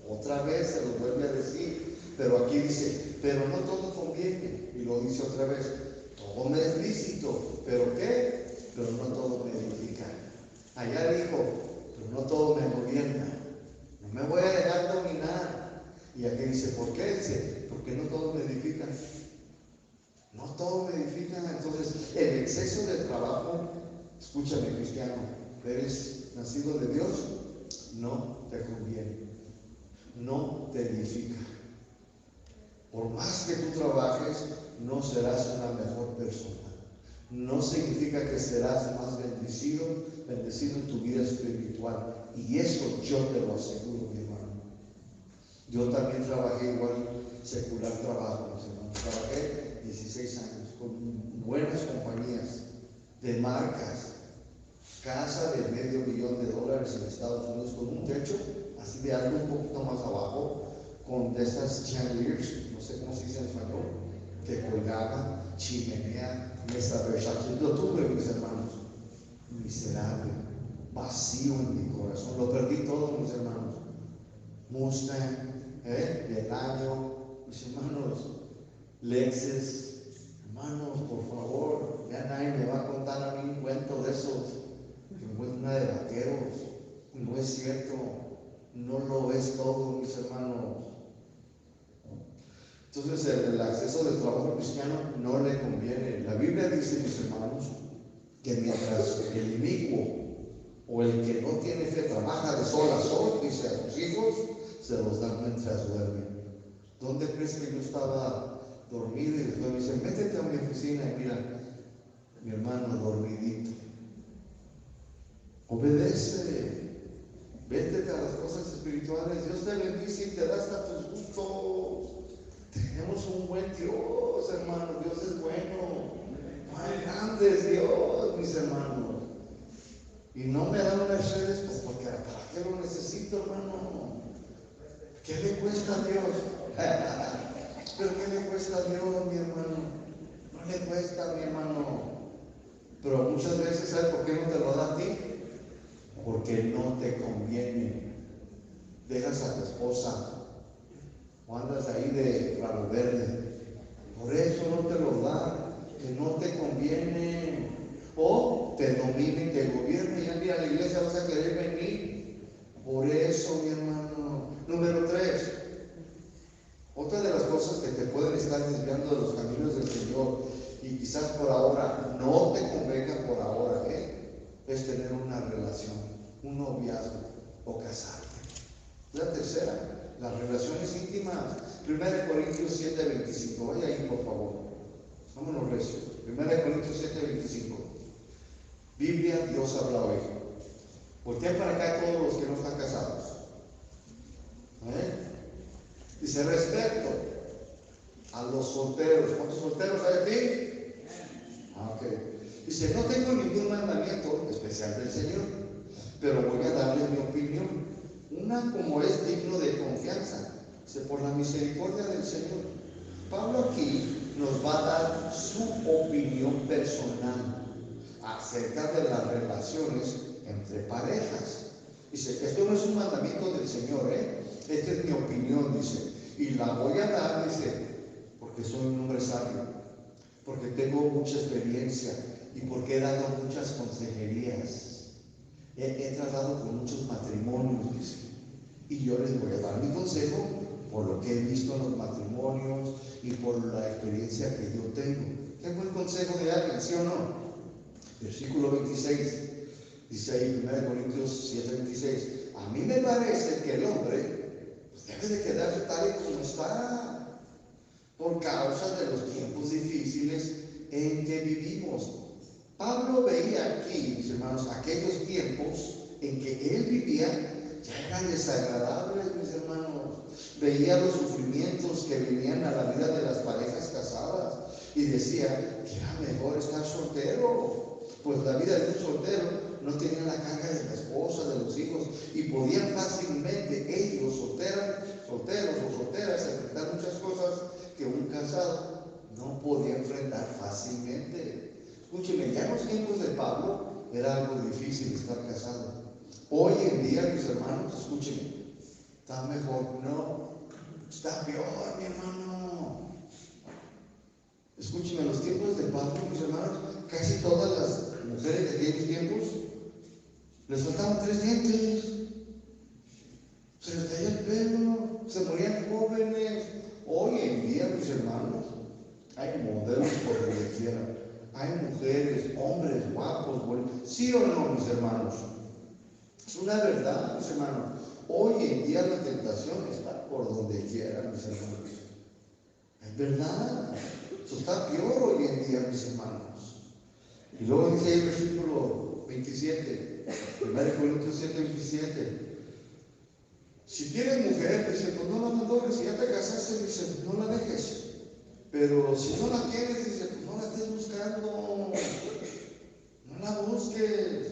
Otra vez se lo vuelve a decir. Pero aquí dice, pero no todo conviene. Y lo dice otra vez, todo me es lícito. ¿Pero qué? Pero no todo me edifica. Allá dijo, pero no todo me gobierna. No me voy a dejar dominar. Y aquí dice, ¿por qué? Dice, porque no todo me edifica. No todo me edifica. Entonces, el exceso de trabajo, escúchame, cristiano, eres nacido de Dios, no te conviene, no te edifica. Por más que tú trabajes, no serás una mejor persona. No significa que serás más bendecido en tu vida espiritual. Y eso yo te lo aseguro, mi hermano. Yo también trabajé igual, secular trabajo, mis hermanos. Trabajé 16 años con buenas compañías de marcas, casa de $500,000 en Estados Unidos con un techo así de algo un poquito más abajo, con de estas chandeliers, no sé cómo se dice en español, que colgaban, chimenea, mesa Versace. Lo tuve, mis hermanos, miserable, vacío en mi corazón, lo perdí todo, mis hermanos. Mustang, del año, mis hermanos, Lexus, hermanos, por favor, ya nadie me va a contar a mí un cuento de esos, que no es una de vaqueros, no es cierto, no lo es todo, mis hermanos. Entonces el acceso del trabajo cristiano no le conviene. La Biblia dice, mis hermanos, que mientras el inicuo o el que no tiene fe trabaja de sol a sol, dice a sus hijos, se los dan mientras duermen. ¿Dónde crees que yo estaba dormido? Y después me dicen, métete a mi oficina y mira, mi hermano dormidito. Obedece, vétete a las cosas espirituales. Dios te bendice y te da hasta tus gustos. Tenemos un buen Dios, hermano. Dios es bueno. ¡Ay, grande es Dios, mis hermanos! Y no me dan Mercedes, pues porque ¿para qué lo necesito, hermano? ¿Qué le cuesta a Dios? ¿Pero qué le cuesta a Dios, mi hermano? No le cuesta, mi hermano. Pero muchas veces, ¿sabes por qué no te lo da a ti? Porque no te conviene. Dejas a tu esposa o andas ahí de rabo verde. Por eso no te lo da, que no te conviene. O te domina y te gobierna y ya mira, a la iglesia vas a querer venir. Por eso, mi hermano. Número 3. Otra de las cosas que te pueden estar desviando de los caminos del Señor y quizás por ahora no te convenga por ahora, es tener una relación, un noviazgo o casarte. La tercera, las relaciones íntimas. 1 Corintios 7:25. Vaya ahí, por favor. Vámonos recio. 1 Corintios 7:25. Biblia, Dios habla hoy. Volteen para acá todos los que no están casados. Dice, respecto a los solteros. ¿Cuántos solteros hay aquí? Ok. Dice, no tengo ningún mandamiento especial del Señor, pero voy a darles mi opinión. Una como es digno de confianza. Dice, por la misericordia del Señor. Pablo aquí nos va a dar su opinión personal acerca de las relaciones entre parejas. Dice, esto no es un mandamiento del Señor, esta es mi opinión, dice, y la voy a dar, dice, porque soy un hombre sabio, porque tengo mucha experiencia y porque he dado muchas consejerías. He tratado con muchos matrimonios, dice, y yo les voy a dar mi consejo por lo que he visto en los matrimonios y por la experiencia que yo tengo. ¿Tengo el consejo de alguien, sí o no? Versículo 26, dice ahí 1 Corintios 7:26. A mí me parece que el hombre pues, debe de quedarse tal y como está, por causa de los tiempos difíciles en que vivimos. Pablo veía aquí, mis hermanos, aquellos tiempos en que él vivía ya eran desagradables, mis hermanos. Veía los sufrimientos que venían a la vida de las parejas casadas decía que era mejor estar soltero, pues la vida de un soltero no tenía la carga de la esposa, de los hijos, y podían fácilmente ellos, solteros o solteras, enfrentar muchas cosas que un casado no podía enfrentar fácilmente. Escúcheme, ya en los tiempos de Pablo era algo difícil estar casado. Hoy en día, mis hermanos, escúcheme, está mejor, no, está peor, mi hermano. Escúcheme, en los tiempos de Pablo, mis hermanos, casi todas las mujeres de aquellos tiempos les faltaban 3 dientes, se les caía el pelo, se morían jóvenes. Hoy en día, mis hermanos, hay modelos por donde quieran, hay mujeres, hombres guapos, buenos. ¿Sí o no, mis hermanos? Es una verdad, mis hermanos. Hoy en día la tentación está por donde quiera, mis hermanos. Es verdad. Eso está peor hoy en día, mis hermanos. Y luego dice el versículo 27, 1 Corintios 7, 27. Si tienes mujer, dice, pues no la abandones. Si ya te casaste, dice, no la dejes. Pero si no la quieres, dice, pues no la estés buscando. No la busques.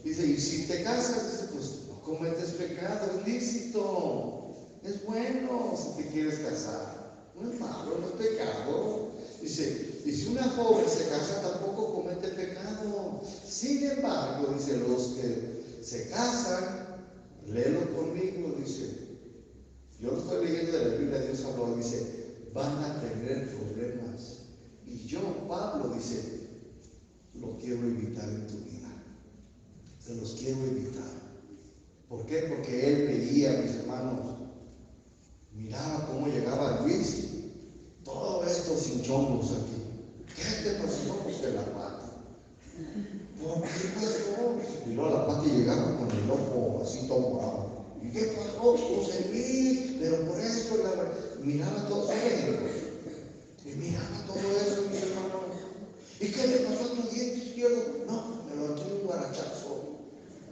Dice, y si te casas, dice, pues no cometes pecado, es lícito, es bueno si te quieres casar, no es malo, no es pecado. Dice, y si una joven se casa, tampoco comete pecado. Sin embargo, dice, los que se casan, léelo conmigo, dice, yo lo estoy leyendo de la Biblia, Dios habló, dice, van a tener problemas. Y yo, Pablo, dice, lo quiero evitar en tu vida. Se los quiero evitar. ¿Por qué? Porque él veía, mis hermanos, miraba cómo llegaba Luis, todo esto sin chongos aquí. ¿Qué te pasó? Pues de la pata. ¿Por qué pasó? Y luego la pata llegaba con el ojo así todo morado. ¿Y qué pasó? Pues en mí, pero por eso miraba todo eso. Y miraba todo eso, mis hermanos. ¿Y qué le pasó a tu diente izquierdo? No, me lo echó un guarachazo.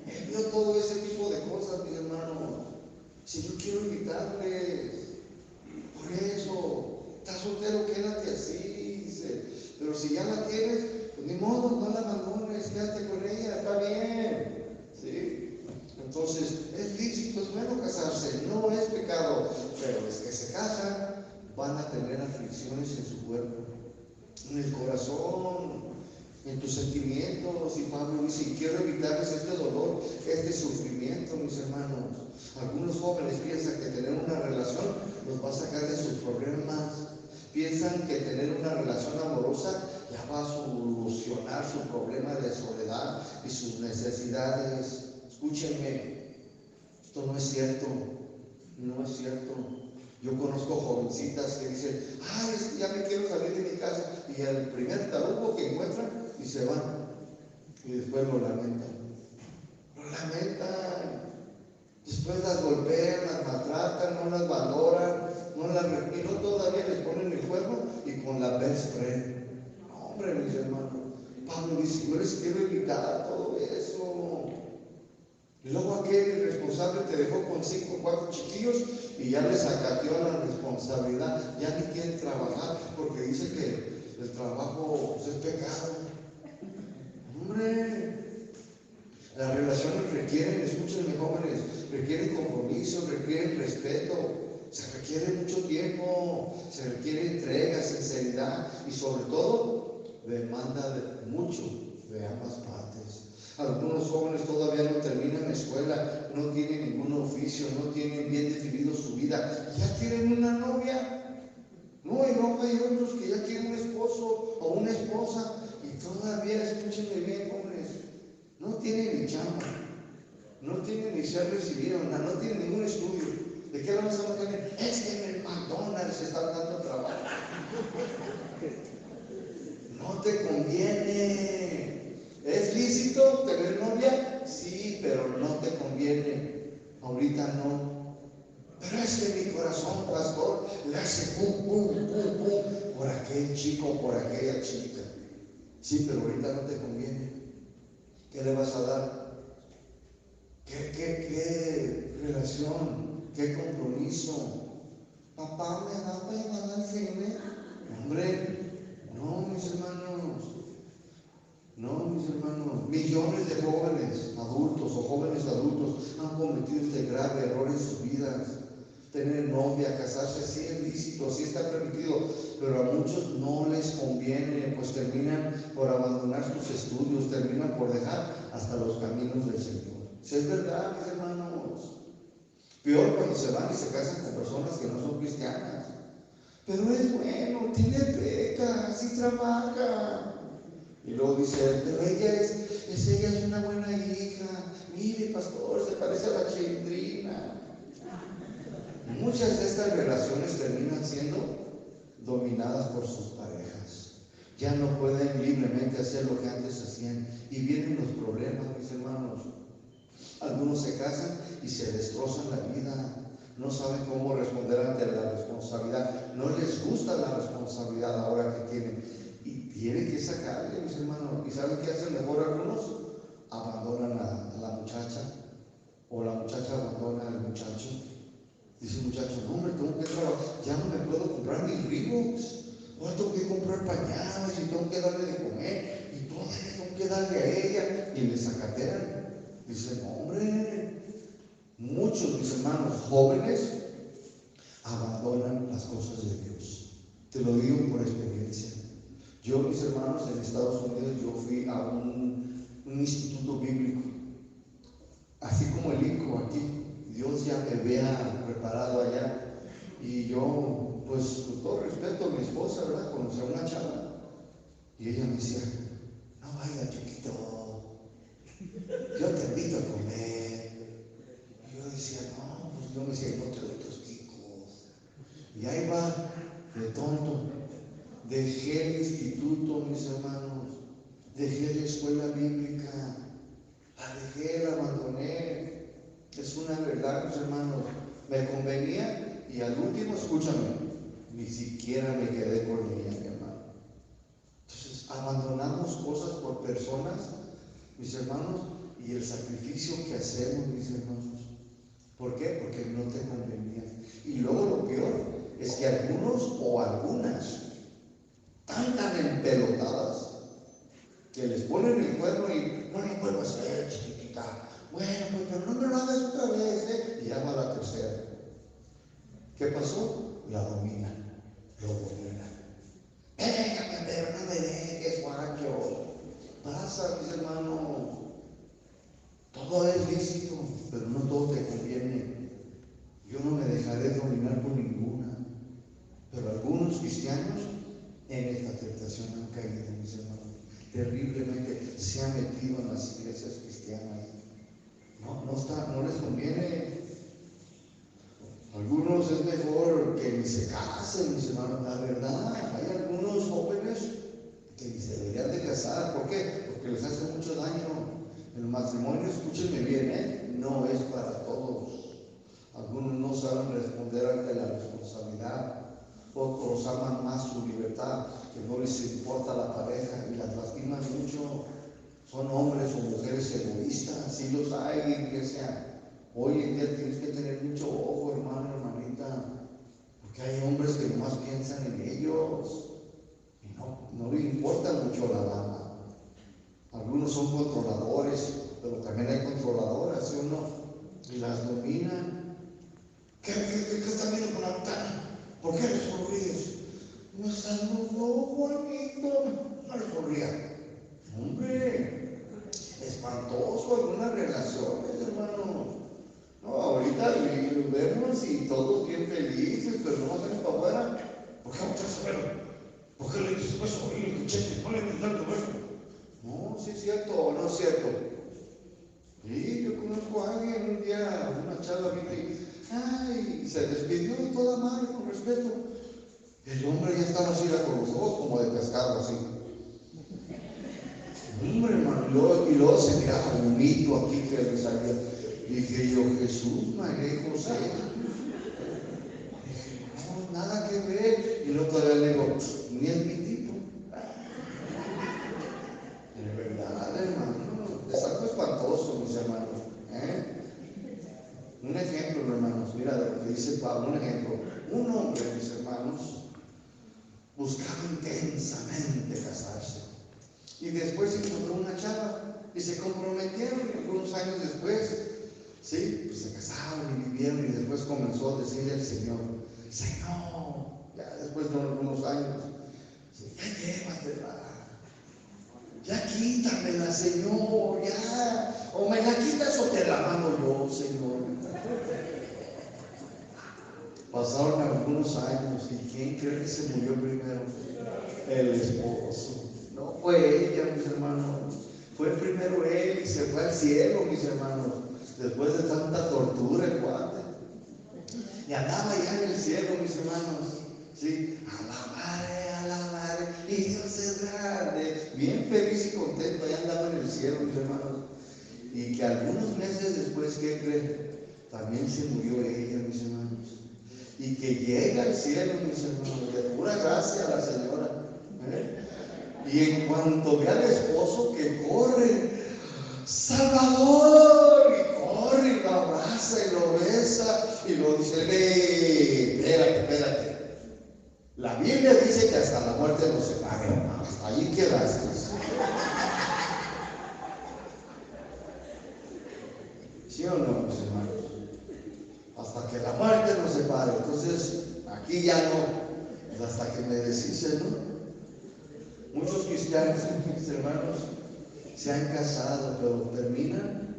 Él vio todo ese tipo de cosas, mis hermanos. Si yo quiero invitarles, por eso, estás soltero, quédate así, dice. Pero si ya la tienes, pues ni modo, no la abandones, quédate con ella, está bien. ¿Sí? Entonces, es lícito, es bueno casarse, no es pecado, pero los que se casan van a tener aflicciones en su cuerpo, en el corazón, en tus sentimientos. Y Pablo dice, quiero evitarles este dolor, este sufrimiento, mis hermanos. Algunos jóvenes piensan que tener una relación los va a sacar de sus problemas. Piensan que tener una relación amorosa ya va a solucionar su problema de soledad y sus necesidades. Escúchenme, esto no es cierto, no es cierto. Yo conozco jovencitas que dicen, ay, ya me quiero salir de mi casa, y el primer tarugo que encuentran y se van, y después lo lamentan, después las golpean, las maltratan, no las valoran, y no todavía les ponen el cuerno y con la best friend. No, hombre, mis hermanos, Pablo dice, yo les quiero evitar todo eso. Y luego aquel irresponsable te dejó con 5 o 4 chiquillos y ya les acateó la responsabilidad, ya ni quieren trabajar porque dice que el trabajo es pecado. Hombre, las relaciones requieren, escúchenme jóvenes, requieren compromiso, requieren respeto, se requiere mucho tiempo, se requiere entrega, sinceridad y sobre todo demanda de mucho de ambas partes. Algunos jóvenes todavía no terminan la escuela, no tienen ningún oficio, no tienen bien definido su vida, ya tienen una novia. No, y no hay otros que ya tienen un esposo o una esposa y todavía, escúchenme bien, jóvenes, no tienen ni chamba, no tienen ni ser recibido, no tienen ningún estudio. ¿De qué vamos a tener? Es que en el McDonald's están dando trabajo. No te conviene. ¿Es lícito tener novia? Sí, pero no te conviene. Ahorita no. Pero es que mi corazón, pastor, le hace pum, pum, pum, pum, por aquel chico, por aquella chica. Sí, pero ahorita no te conviene. ¿Qué le vas a dar? ¿Qué relación? ¿Qué compromiso? Papá, ¿me da para llevar al cine? Hombre, no. hermanos. Millones de jóvenes adultos o jóvenes adultos han cometido este grave error en sus vidas. Tener novia, casarse, sí es lícito, sí está permitido, pero a muchos no les conviene, pues terminan por abandonar sus estudios, terminan por dejar hasta los caminos del Señor. Si es verdad, mis hermanos. Peor cuando se van y se casan con personas que no son cristianas. Pero es bueno, tiene beca, sí trabaja. Y luego dice, pero ella es una buena hija. Mire, pastor, se parece a la Chilindrina. Muchas de estas relaciones terminan siendo dominadas por sus parejas. Ya no pueden libremente hacer lo que antes hacían. Y vienen los problemas, mis hermanos. Algunos se casan y se destrozan la vida. No saben cómo responder ante la responsabilidad. No les gusta la responsabilidad ahora que tienen. Y tienen que sacarle, mis hermanos. ¿Y saben qué hacen mejor algunos? Abandonan a la muchacha. O la muchacha abandona al muchacho. Dice el muchacho, no hombre, tengo que trabajar, ya no me puedo comprar mis Reeboks, ahora tengo que comprar pañales y tengo que darle de comer y todavía tengo que darle a ella y le sacatean. Dice, no hombre, muchos mis hermanos jóvenes abandonan las cosas de Dios. Te lo digo por experiencia. Yo, mis hermanos, en Estados Unidos, yo fui a un instituto bíblico, así como el INCO aquí. Dios ya me había preparado allá y yo, pues con todo respeto a mi esposa, ¿verdad? Conocí a una chava y ella me decía, no vaya chiquito, yo te invito a comer. Y yo decía, no, pues yo me decía, no te doy tus chicos. Y ahí va, de tonto, dejé el instituto, mis hermanos, dejé la escuela bíblica, la dejé, la abandoné. Es una verdad, mis hermanos, me convenía y al último, escúchame, ni siquiera me quedé con ella, mi hermano. Entonces, abandonamos cosas por personas, mis hermanos, y el sacrificio que hacemos, mis hermanos. ¿Por qué? Porque no te convenía. Y luego lo peor es que algunos o algunas tan empelotadas que les ponen el cuerno y no lo vuelvo a hacer, chiquitita. Bueno, pues pero no me lo hagas otra vez, ¿eh? Y ya va la tercera. ¿Qué pasó? La dominan, lo dominan. Déjame, pero no me dejes, guacho. Pasa, mis hermanos. Todo es lícito, pero no todo te conviene. Yo no me dejaré dominar por ninguna. Pero algunos cristianos en esta tentación han caído, mis hermanos. Terriblemente se han metido en las iglesias cristianas. No les conviene. Algunos es mejor que ni se casen, mis hermanos. La verdad, hay algunos jóvenes que ni se deberían de casar. ¿Por qué? Porque les hace mucho daño. El matrimonio, escúchenme bien, no es para todos. Algunos no saben responder ante la responsabilidad. Otros aman más su libertad, que no les importa la pareja y las lastiman mucho. Son hombres o mujeres egoístas, sí los hay, iglesia. Hoy en día tienes que tener mucho ojo, hermano, hermanita, porque hay hombres que nomás piensan en ellos y no les importa mucho la dama. Algunos son controladores, pero también hay controladoras, ¿sí o no? Y las dominan. ¿Qué están viendo con la ventana? ¿Por qué les sonríes? No Juanito, no les sonría. Hombre, espantoso algunas relaciones, hermano. No, ahorita los vemos y todos bien felices, pero no salen para afuera. ¿Por qué volteas a verlo? ¿Por qué le dices beso y el cuchete? ¿No le dices tanto beso? No, sí es cierto o no es cierto. Sí, yo conozco a alguien un día, una chava vino y se despidió de toda madre con respeto. El hombre ya estaba así con los ojos como de pescado, así. Hombre, hermano, y luego se miraba bonito aquí que le salía. Dije yo, Jesús, María y José. Dije, no, nada que ver. Y luego todavía le digo, ni es mi tipo. De verdad, hermano, es algo espantoso, mis hermanos. Un ejemplo, hermanos, mira de lo que dice Pablo, un ejemplo. Un hombre, mis hermanos, buscaba intensamente casarse. Y después encontró una chava y se comprometieron, y algunos años después, sí, pues se casaron y vivieron, y después comenzó a decirle al Señor: Señor, ya después de algunos años, ya llévatela, ya quítamela, Señor, ya, o me la quitas o te la mando yo, Señor. Pasaron algunos años, y ¿quién cree que se murió primero? El esposo. No fue ella, mis hermanos, fue primero él, y se fue al cielo, mis hermanos, después de tanta tortura el cuate, y andaba ya en el cielo, mis hermanos, sí, a la madre, y Dios es grande, bien feliz y contento, ya andaba en el cielo, mis hermanos. Y que algunos meses después, ¿qué creen? También se murió ella, mis hermanos. Y que llega al cielo, mis hermanos, de pura gracia a la señora, y en cuanto ve al esposo, que corre: Salvador, y corre y lo abraza y lo besa y lo dice: espérate, la Biblia dice que hasta la muerte nos separe, hasta ahí quedaste. ¿Sí o no, mis hermanos? Hasta que la muerte nos separe. Entonces, aquí ya no, pues hasta que me deshice, ¿no? Muchos cristianos, mis hermanos, se han casado, pero terminan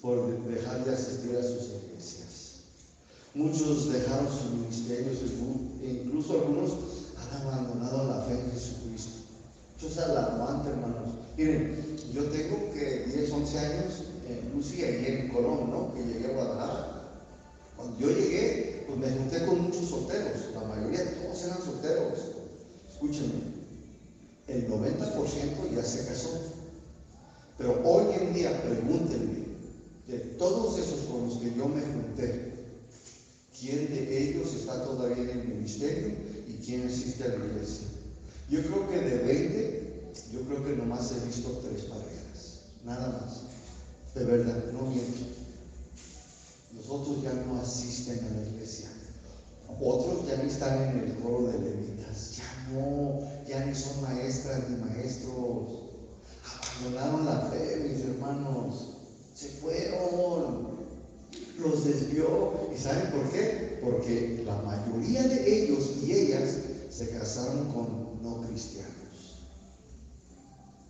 por dejar de asistir a sus iglesias. Muchos dejaron sus ministerios, e incluso algunos han abandonado la fe en Jesucristo. Muchos alarmantes, hermanos. Miren, yo tengo que 10, 11 años en Lucy, allí en Colón, ¿no? Que llegué a Guadalajara. Cuando yo llegué, pues me junté con muchos solteros, la mayoría de todos eran solteros. Escúchenme, el 90% ya se casó. Pero hoy en día, pregúntenme, de todos esos con los que yo me junté, ¿quién de ellos está todavía en el ministerio y quién asiste a la iglesia? Yo creo que de 20, yo creo que nomás he visto 3 parejas, nada más. De verdad, no miento. Los otros ya no asisten a la iglesia. Otros ya ni están en el coro de levitas, ya ni son maestras ni maestros. Abandonaron la fe, mis hermanos, se fueron, los desvió. ¿Y saben por qué? Porque la mayoría de ellos y ellas se casaron con no cristianos.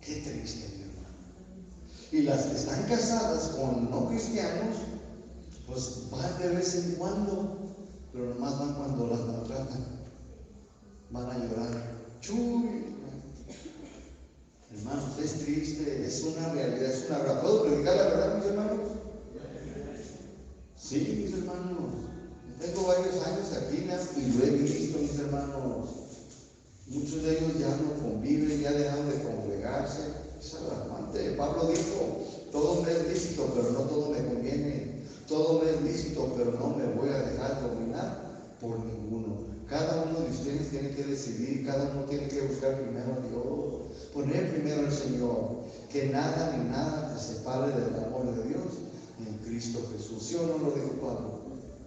Qué triste, mi hermano. Y las que están casadas con no cristianos, pues van de vez en cuando, pero nomás van cuando las maltratan, van a llorar. Chuy, hermanos, es triste, es una realidad, es una verdad. ¿Puedo predicar la verdad, mis hermanos? Sí, mis hermanos. Tengo varios años aquí y lo he visto, mis hermanos. Muchos de ellos ya no conviven, ya dejan de congregarse. Es alarmante. Pablo dijo: todo me es lícito, pero no todo me conviene. Todo me es lícito, pero no me voy a dejar dominar por ninguno. Cada uno de ustedes tiene que decidir, cada uno tiene que buscar primero a Dios, poner primero al Señor, que nada ni nada te separe del amor de Dios en Cristo Jesús. ¿Sí o no lo dijo Pablo?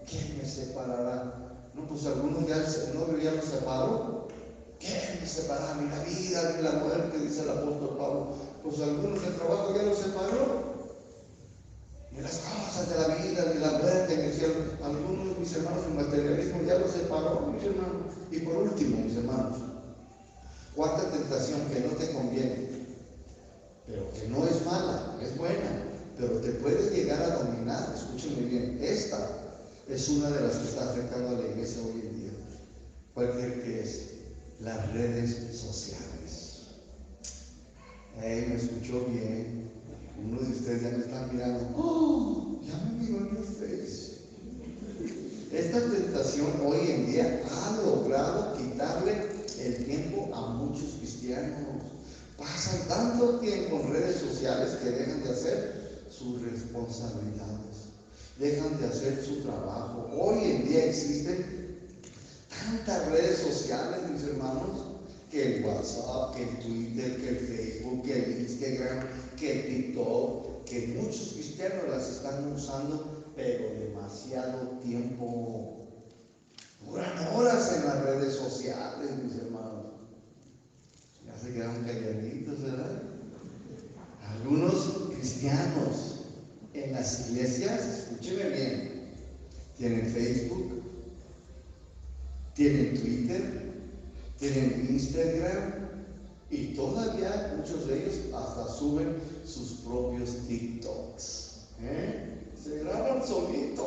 ¿Quién me separará? No, pues algunos ya lo separó. ¿Quién me separará? Ni la vida, ni la muerte, dice el apóstol Pablo. Pues algunos del trabajo ya lo separó. Ni las cosas de la vida, ni la muerte en el cielo. Algunos de mis hermanos, el materialismo ya los separó, mis hermanos. Y por último, mis hermanos, cuarta tentación, que no te conviene, pero que no es mala, es buena, pero te puede llegar a dominar. Escúchenme bien, esta es una de las que está afectando a la iglesia hoy en día. ¿Cuál creen que es? Las redes sociales. Me escuchó bien. Uno de ustedes ya me están mirando. ¡Oh! Ya me miró en el Face. Esta tentación hoy en día ha logrado quitarle el tiempo a muchos cristianos. Pasan tanto tiempo en redes sociales que dejan de hacer sus responsabilidades, dejan de hacer su trabajo. Hoy en día existen tantas redes sociales, mis hermanos, que el WhatsApp, que el Twitter, que el Facebook, que el Instagram, que el TikTok, que muchos cristianos las están usando, pero demasiado tiempo. Duran horas en las redes sociales, mis hermanos. Ya se quedaron calladitos, ¿verdad? cristianos en las iglesias, escúcheme bien, tienen Facebook, tienen Twitter, tienen Instagram y todavía muchos de ellos hasta suben sus propios TikToks. Se graban solitos.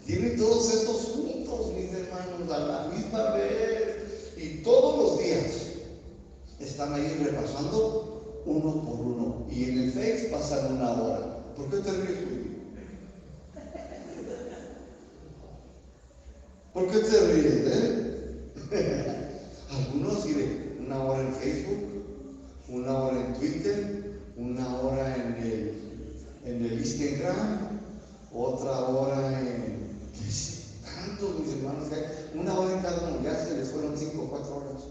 Tienen todos estos juntos, mis hermanos, a la misma vez. Y todos los días están ahí repasando uno por uno. Y en el Face pasan 1 hora. ¿Por qué te ríes, Julio? ¿Por qué te ríes, Algunos, mire, 1 hora en Facebook, 1 hora en Twitter, 1 hora en el Instagram, otra hora en... ¿Qué sé? Tantos, mis hermanos, que 1 hora en cada uno, ya se les fueron 5 o 4 horas.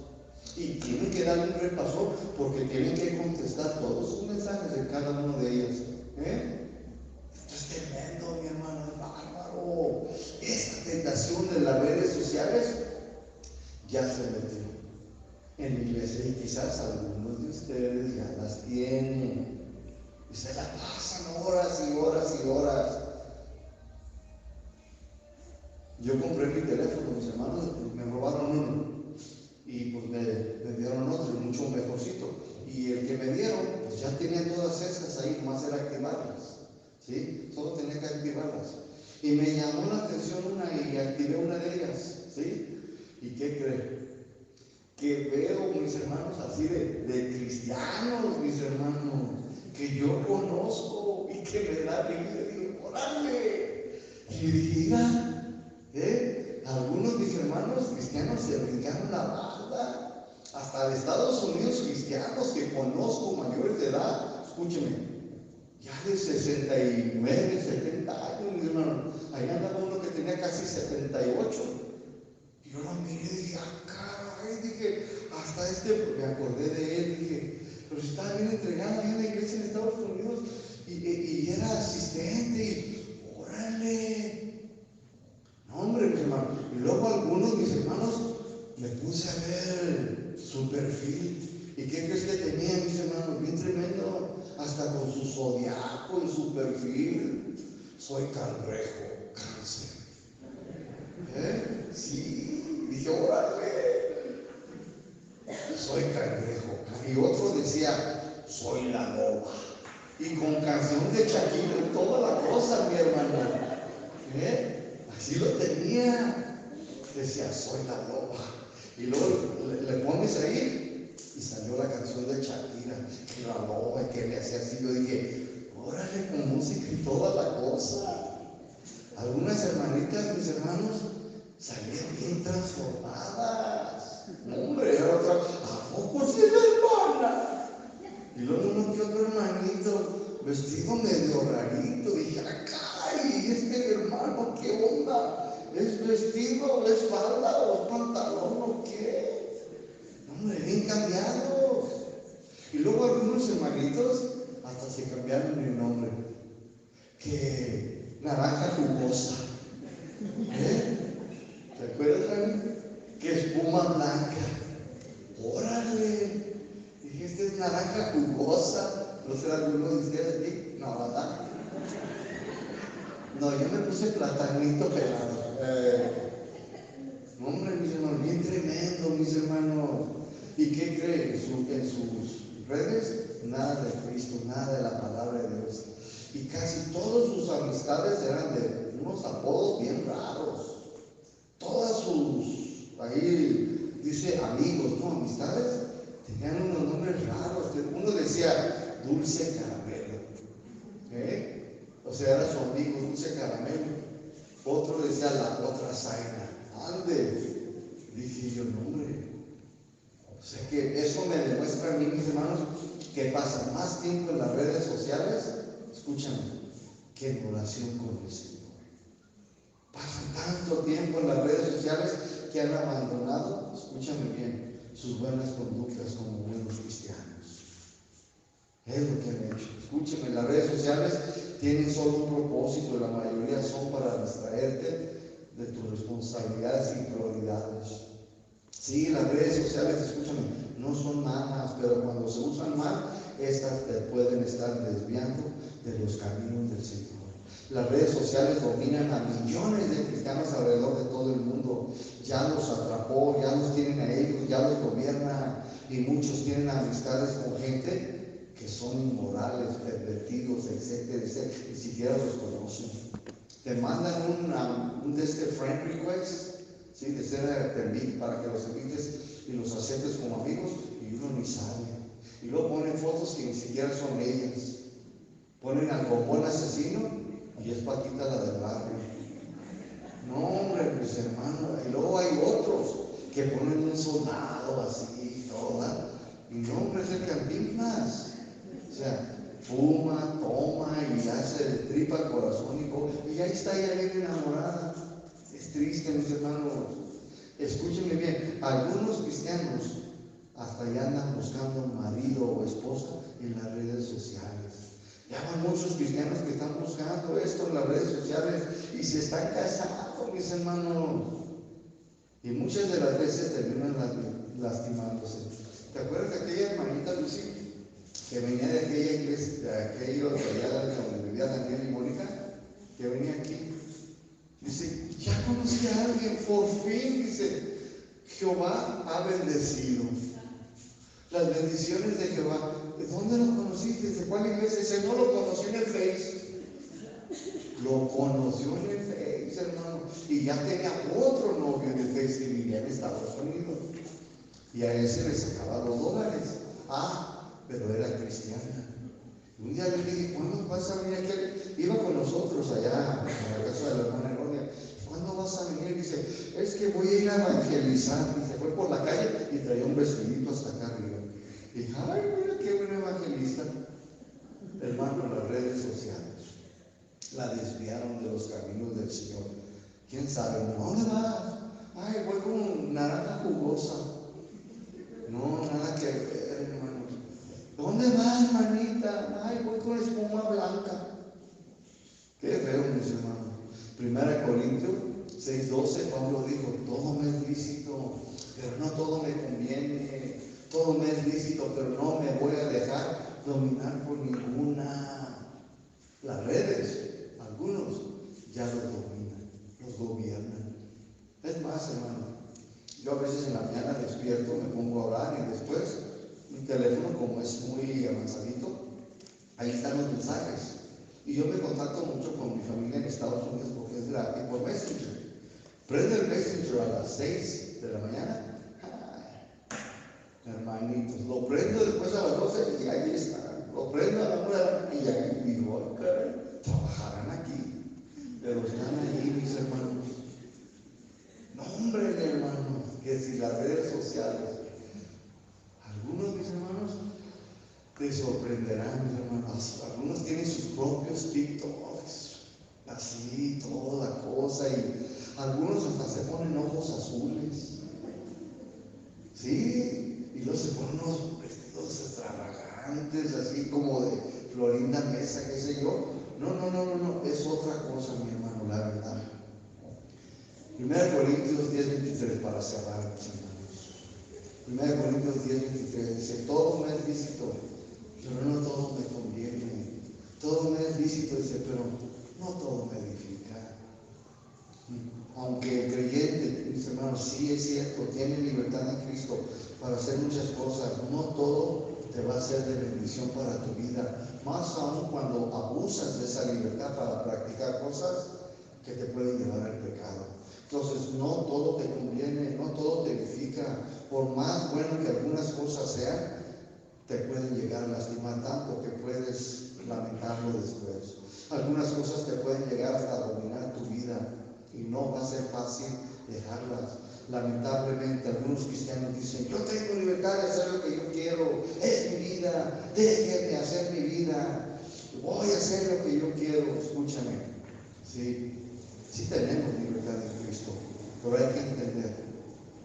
Y tienen que darle un repaso porque tienen que contestar todos sus mensajes de cada uno de ellos. Esto es tremendo, mi hermano, es bárbaro. Esta tentación de las redes sociales ya se metió en la iglesia y quizás algunos de ustedes ya las tienen y se la pasan horas y horas y horas. Yo compré mi teléfono, mis hermanos, me robaron uno y pues me dieron otro mucho mejorcito, y el que me dieron pues ya tenía todas esas ahí, nomás era activarlas, ¿sí? Solo tenía que activarlas y me llamó la atención una y activé una de ellas, ¿sí? ¿Y qué creen? Que veo, mis hermanos, así de cristianos, mis hermanos, que yo conozco y que me da risa, y digo, órale. Y le dije, mira, algunos mis hermanos cristianos se brincaron la barda, hasta de Estados Unidos cristianos que conozco mayores de edad, escúcheme, ya de 69, 70 años, mis hermanos, allá andaba uno que tenía casi 78. Y yo lo miré y dije, caray, dije, hasta me acordé de él, dije, pero estaba bien entregado ahí en la iglesia en Estados Unidos y era asistente, y órale. No, hombre, mi hermano. Y luego algunos, mis hermanos, me puse a ver su perfil. ¿Y qué crees que tenía, mis hermanos? Bien tremendo, hasta con su zodiaco en su perfil. Soy cangrejo, cáncer. Sí, dije, órale, soy cangrejo. Y otro decía, soy la loba. Y con canción de Shakira y toda la cosa, mi hermano. Así lo tenía. Decía, soy la loba. Y luego le pones ahí y salió la canción de Shakira, que la loba, y que le hacía así. Yo dije, órale, con música y toda la cosa. Algunas hermanitas, mis hermanos, salieron bien transformadas. Hombre, era otra, ¿a poco sí es hermana? Y luego uno que otro hermanito, vestido medio rarito. Dije, ¡ay! Este hermano, ¿qué onda? ¿Es vestido, es falda o es pantalón o qué? Hombre, bien cambiados. Y luego algunos hermanitos hasta se cambiaron el nombre. Que naranja jugosa. ¿Te acuerdas, Rani? Que espuma blanca. Órale. Dije, esta es naranja jugosa. ¿No será alguno de ustedes aquí? No, ¿verdad? No, yo me puse platanito pelado. Hombre, mis hermanos, bien tremendo, mis hermanos. ¿Y qué creen? En sus redes, nada de Cristo, nada de la palabra de Dios. Y casi todas sus amistades eran de unos apodos bien raros. Todas sus, ahí dice amigos, ¿no? Amistades, tenían unos nombres raros. Uno decía Dulce Caramelo. O sea, era su amigo Dulce Caramelo. Otro decía La Otra Zaina. Ande. Dije yo, no, hombre. O sea que eso me demuestra a mí, mis hermanos, que pasan más tiempo en las redes sociales, escúchame, que en oración con el Señor. Pasan tanto tiempo en las redes sociales que han abandonado, escúchame bien, sus buenas conductas como buenos cristianos. Es lo que han hecho. Escúchame, las redes sociales tienen solo un propósito, la mayoría son para distraerte de tus responsabilidades y prioridades. Sí, las redes sociales, escúchame, no son malas, pero cuando se usan mal, estas te pueden estar desviando de los caminos del Señor. Las redes sociales dominan a millones de cristianos alrededor de todo el mundo. Ya los atrapó, ya los tienen a ellos, ya los gobierna, y muchos tienen amistades con gente que son inmorales, pervertidos, etcétera, etcétera, ni siquiera los conocen. Te mandan un friend request, ¿sí? De ser para que los invites y los aceptes como amigos, y uno ni sabe. Y luego ponen fotos que ni siquiera son ellas. Ponen al bombón asesino y es Paquita la del barrio. No, hombre, mis hermanos. Y luego hay otros que ponen un soldado así, toda. Y no, hombre, es el Cantinflas. O sea, fuma, toma y ya se le tripa el corazón y ahí está ella bien enamorada. Es triste, mis hermanos. Escúchenme bien, algunos cristianos hasta ya andan buscando marido o esposa en las redes sociales. Ya van muchos cristianos que están buscando esto en las redes sociales y se están casando, mis hermanos. Y muchas de las veces terminan lastimándose. ¿Te acuerdas de aquella hermanita Lucy que venía de aquella iglesia, de aquella allá donde vivía Daniel y Mónica, que venía aquí? Dice, ya conocí a alguien, por fin, dice, Jehová ha bendecido. Las bendiciones de Jehová. ¿De dónde lo conociste? ¿De cuál iglesia? Dice, no lo conocí en el Face. Lo conoció en el Face, hermano. Y ya tenía otro novio en el Face que vivía en Estados Unidos. Y a ese le sacaba $2. Pero era cristiana. Un día le dije, ¿cuándo vas a venir aquí? Iba con nosotros allá a la casa de la hermana Eronia. ¿Cuándo vas a venir? Dice, es que voy a ir a evangelizar. Y se fue por la calle y traía un vestidito hasta acá arriba. Y dije, ay, mira qué buen evangelista. Hermano, las redes sociales la desviaron de los caminos del Señor. ¿Quién sabe? ¿Dónde vas? Ay, voy con naranja jugosa. No, nada que ver, hermano. ¿Dónde vas, hermanita? Ay, voy con espuma blanca. Qué feo, mis hermanos. 1 Corintios 6:12, Pablo dijo, todo me es lícito, pero no todo me conviene. Todo me es lícito, pero no me voy a dejar dominar por ninguna. Las redes, algunos ya los dominan, los gobiernan. Es más, hermano, yo a veces en la mañana despierto, me pongo a orar y después mi teléfono, como es muy avanzadito, ahí están los mensajes. Y yo me contacto mucho con mi familia en Estados Unidos porque es gratis por Messenger. Prende el Messenger a las 6 de la mañana. Hermanitos, lo prendo después a las 12 y ahí está. Lo prendo a la 1 y ahí digo, caray, trabajarán aquí, pero están ahí, mis hermanos. No, hombre, mi hermano, que si las redes sociales, algunos, mis hermanos, te sorprenderán, mis hermanos. Algunos tienen sus propios TikToks, así, toda la cosa, y algunos hasta se ponen ojos azules. Sí. Y luego se ponen unos vestidos extravagantes, así como de Florinda Mesa, qué sé yo. No, es otra cosa, mi hermano, la verdad. 1 Corintios 10:23, para cerrar, mis hermanos. 1 Corintios 10:23 dice, todo me es lícito, pero no todo me conviene. Todo me es lícito, dice, pero no todo me edifica. Aunque el creyente, mis hermanos, sí es cierto, tiene libertad en Cristo para hacer muchas cosas, no todo te va a ser de bendición para tu vida, más aún cuando abusas de esa libertad para practicar cosas que te pueden llevar al pecado. Entonces, no todo te conviene, no todo te edifica, por más bueno que algunas cosas sean, te pueden llegar a lastimar tanto que puedes lamentarlo después. Algunas cosas te pueden llegar hasta dominar tu vida y no va a ser fácil dejarlas. Lamentablemente, algunos cristianos dicen, yo tengo libertad de hacer lo que yo quiero, es mi vida, déjenme hacer mi vida, voy a hacer lo que yo quiero. Escúchame, sí tenemos libertad en Cristo, pero hay que entender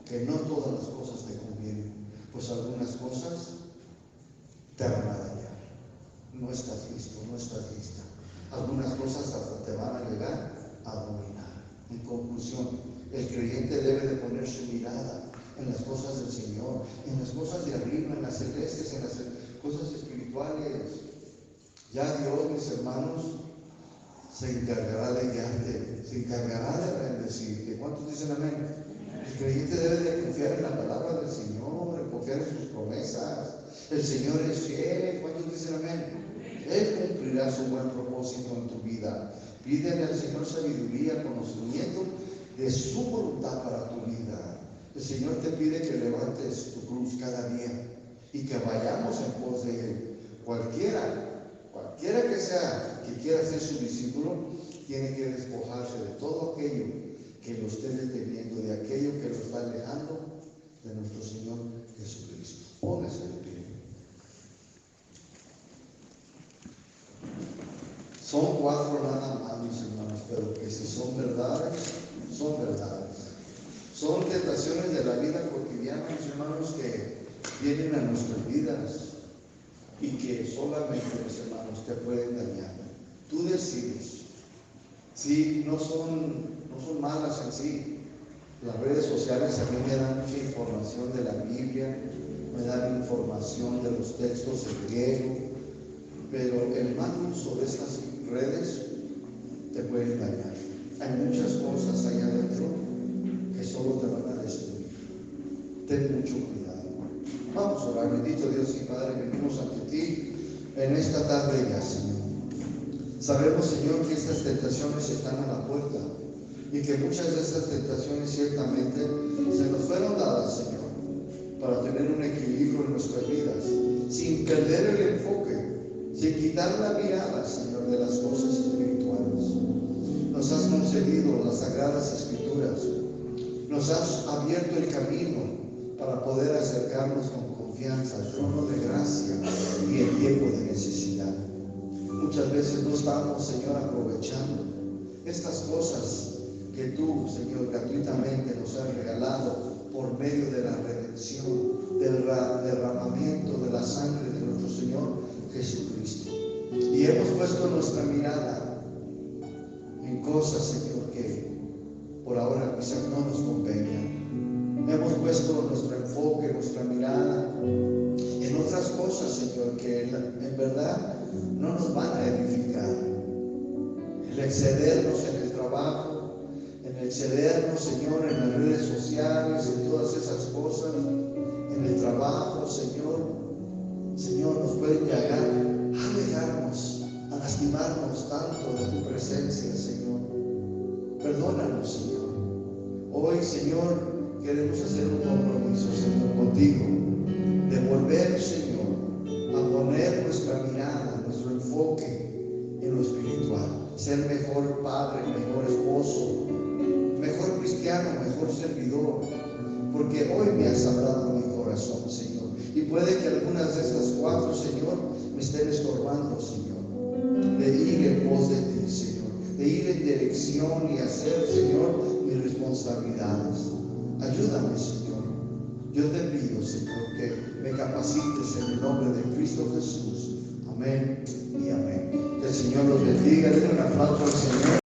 que no todas las cosas te convienen, pues algunas cosas te van a dañar. No estás listo, no estás lista. Algunas cosas hasta te van a llegar a dominar. En conclusión, el creyente debe de poner su mirada en las cosas del Señor, en las cosas de arriba, en las celestes, cosas espirituales. Ya Dios, mis hermanos, se encargará de guiarte, se encargará de bendecirte. ¿Cuántos dicen amén? El creyente debe de confiar en la palabra del Señor, de confiar en sus promesas. El Señor es fiel. ¿Cuántos dicen amén? Él cumplirá su buen propósito en tu vida. Pídele al Señor sabiduría, conocimiento de su voluntad para tu vida. El Señor te pide que levantes tu cruz cada día y que vayamos en pos de Él. Cualquiera que sea que quiera ser su discípulo, tiene que despojarse de todo aquello que lo esté deteniendo, de aquello que lo está alejando de nuestro Señor Jesucristo. Póngase de pie. Son 4 nada más, mis hermanos, pero que si son verdades, son verdades. Son tentaciones de la vida cotidiana, mis hermanos, que vienen a nuestras vidas y que solamente, mis hermanos, te pueden dañar. Tú decides. Sí, no son malas en sí. Las redes sociales a mí me dan mucha información de la Biblia, me dan información de los textos en griego, pero el mal uso de estas redes te pueden dañar. Hay muchas cosas allá adentro que solo te van a destruir. Ten mucho cuidado. Vamos a orar. Bendito Dios y Padre, venimos ante ti en esta tarde ya, Señor. Sabemos, Señor, que estas tentaciones están a la puerta y que muchas de estas tentaciones ciertamente se nos fueron dadas, Señor, para tener un equilibrio en nuestras vidas, sin perder el enfoque, sin quitar la mirada, Señor, de las cosas espirituales. Nos has concedido las sagradas escrituras, nos has abierto el camino para poder acercarnos con confianza al trono de gracia y en tiempo de necesidad. Muchas veces no estamos, Señor, aprovechando estas cosas que tú, Señor, gratuitamente nos has regalado por medio de la redención, del derramamiento de la sangre de nuestro Señor Jesucristo. Y hemos puesto nuestra mirada en cosas, Señor, que por ahora quizás no nos convengan. Hemos puesto nuestro enfoque, nuestra mirada en otras cosas, Señor, que en verdad no nos van a edificar. El excedernos en el trabajo, en excedernos, Señor, en las redes sociales, en todas esas cosas, en el trabajo, Señor, nos pueden llegar a alejarnos, a lastimarnos tanto de tu presencia, Señor. Perdónanos, Señor. Hoy, Señor, queremos hacer un compromiso, Señor, contigo, de volver, Señor, a poner nuestra mirada, nuestro enfoque en lo espiritual, ser mejor padre, mejor esposo, mejor cristiano, mejor servidor, porque hoy me has hablado en mi corazón, Señor, y puede que algunas de estas 4, Señor, me estén estorbando, Señor, de ir en pos de ti, Señor, de ir en dirección y hacer, Señor, mis responsabilidades. Ayúdame, Señor. Yo te pido, Señor, que me capacites en el nombre de Cristo Jesús. Amén y amén. Que el Señor los bendiga. Den un aplauso al Señor.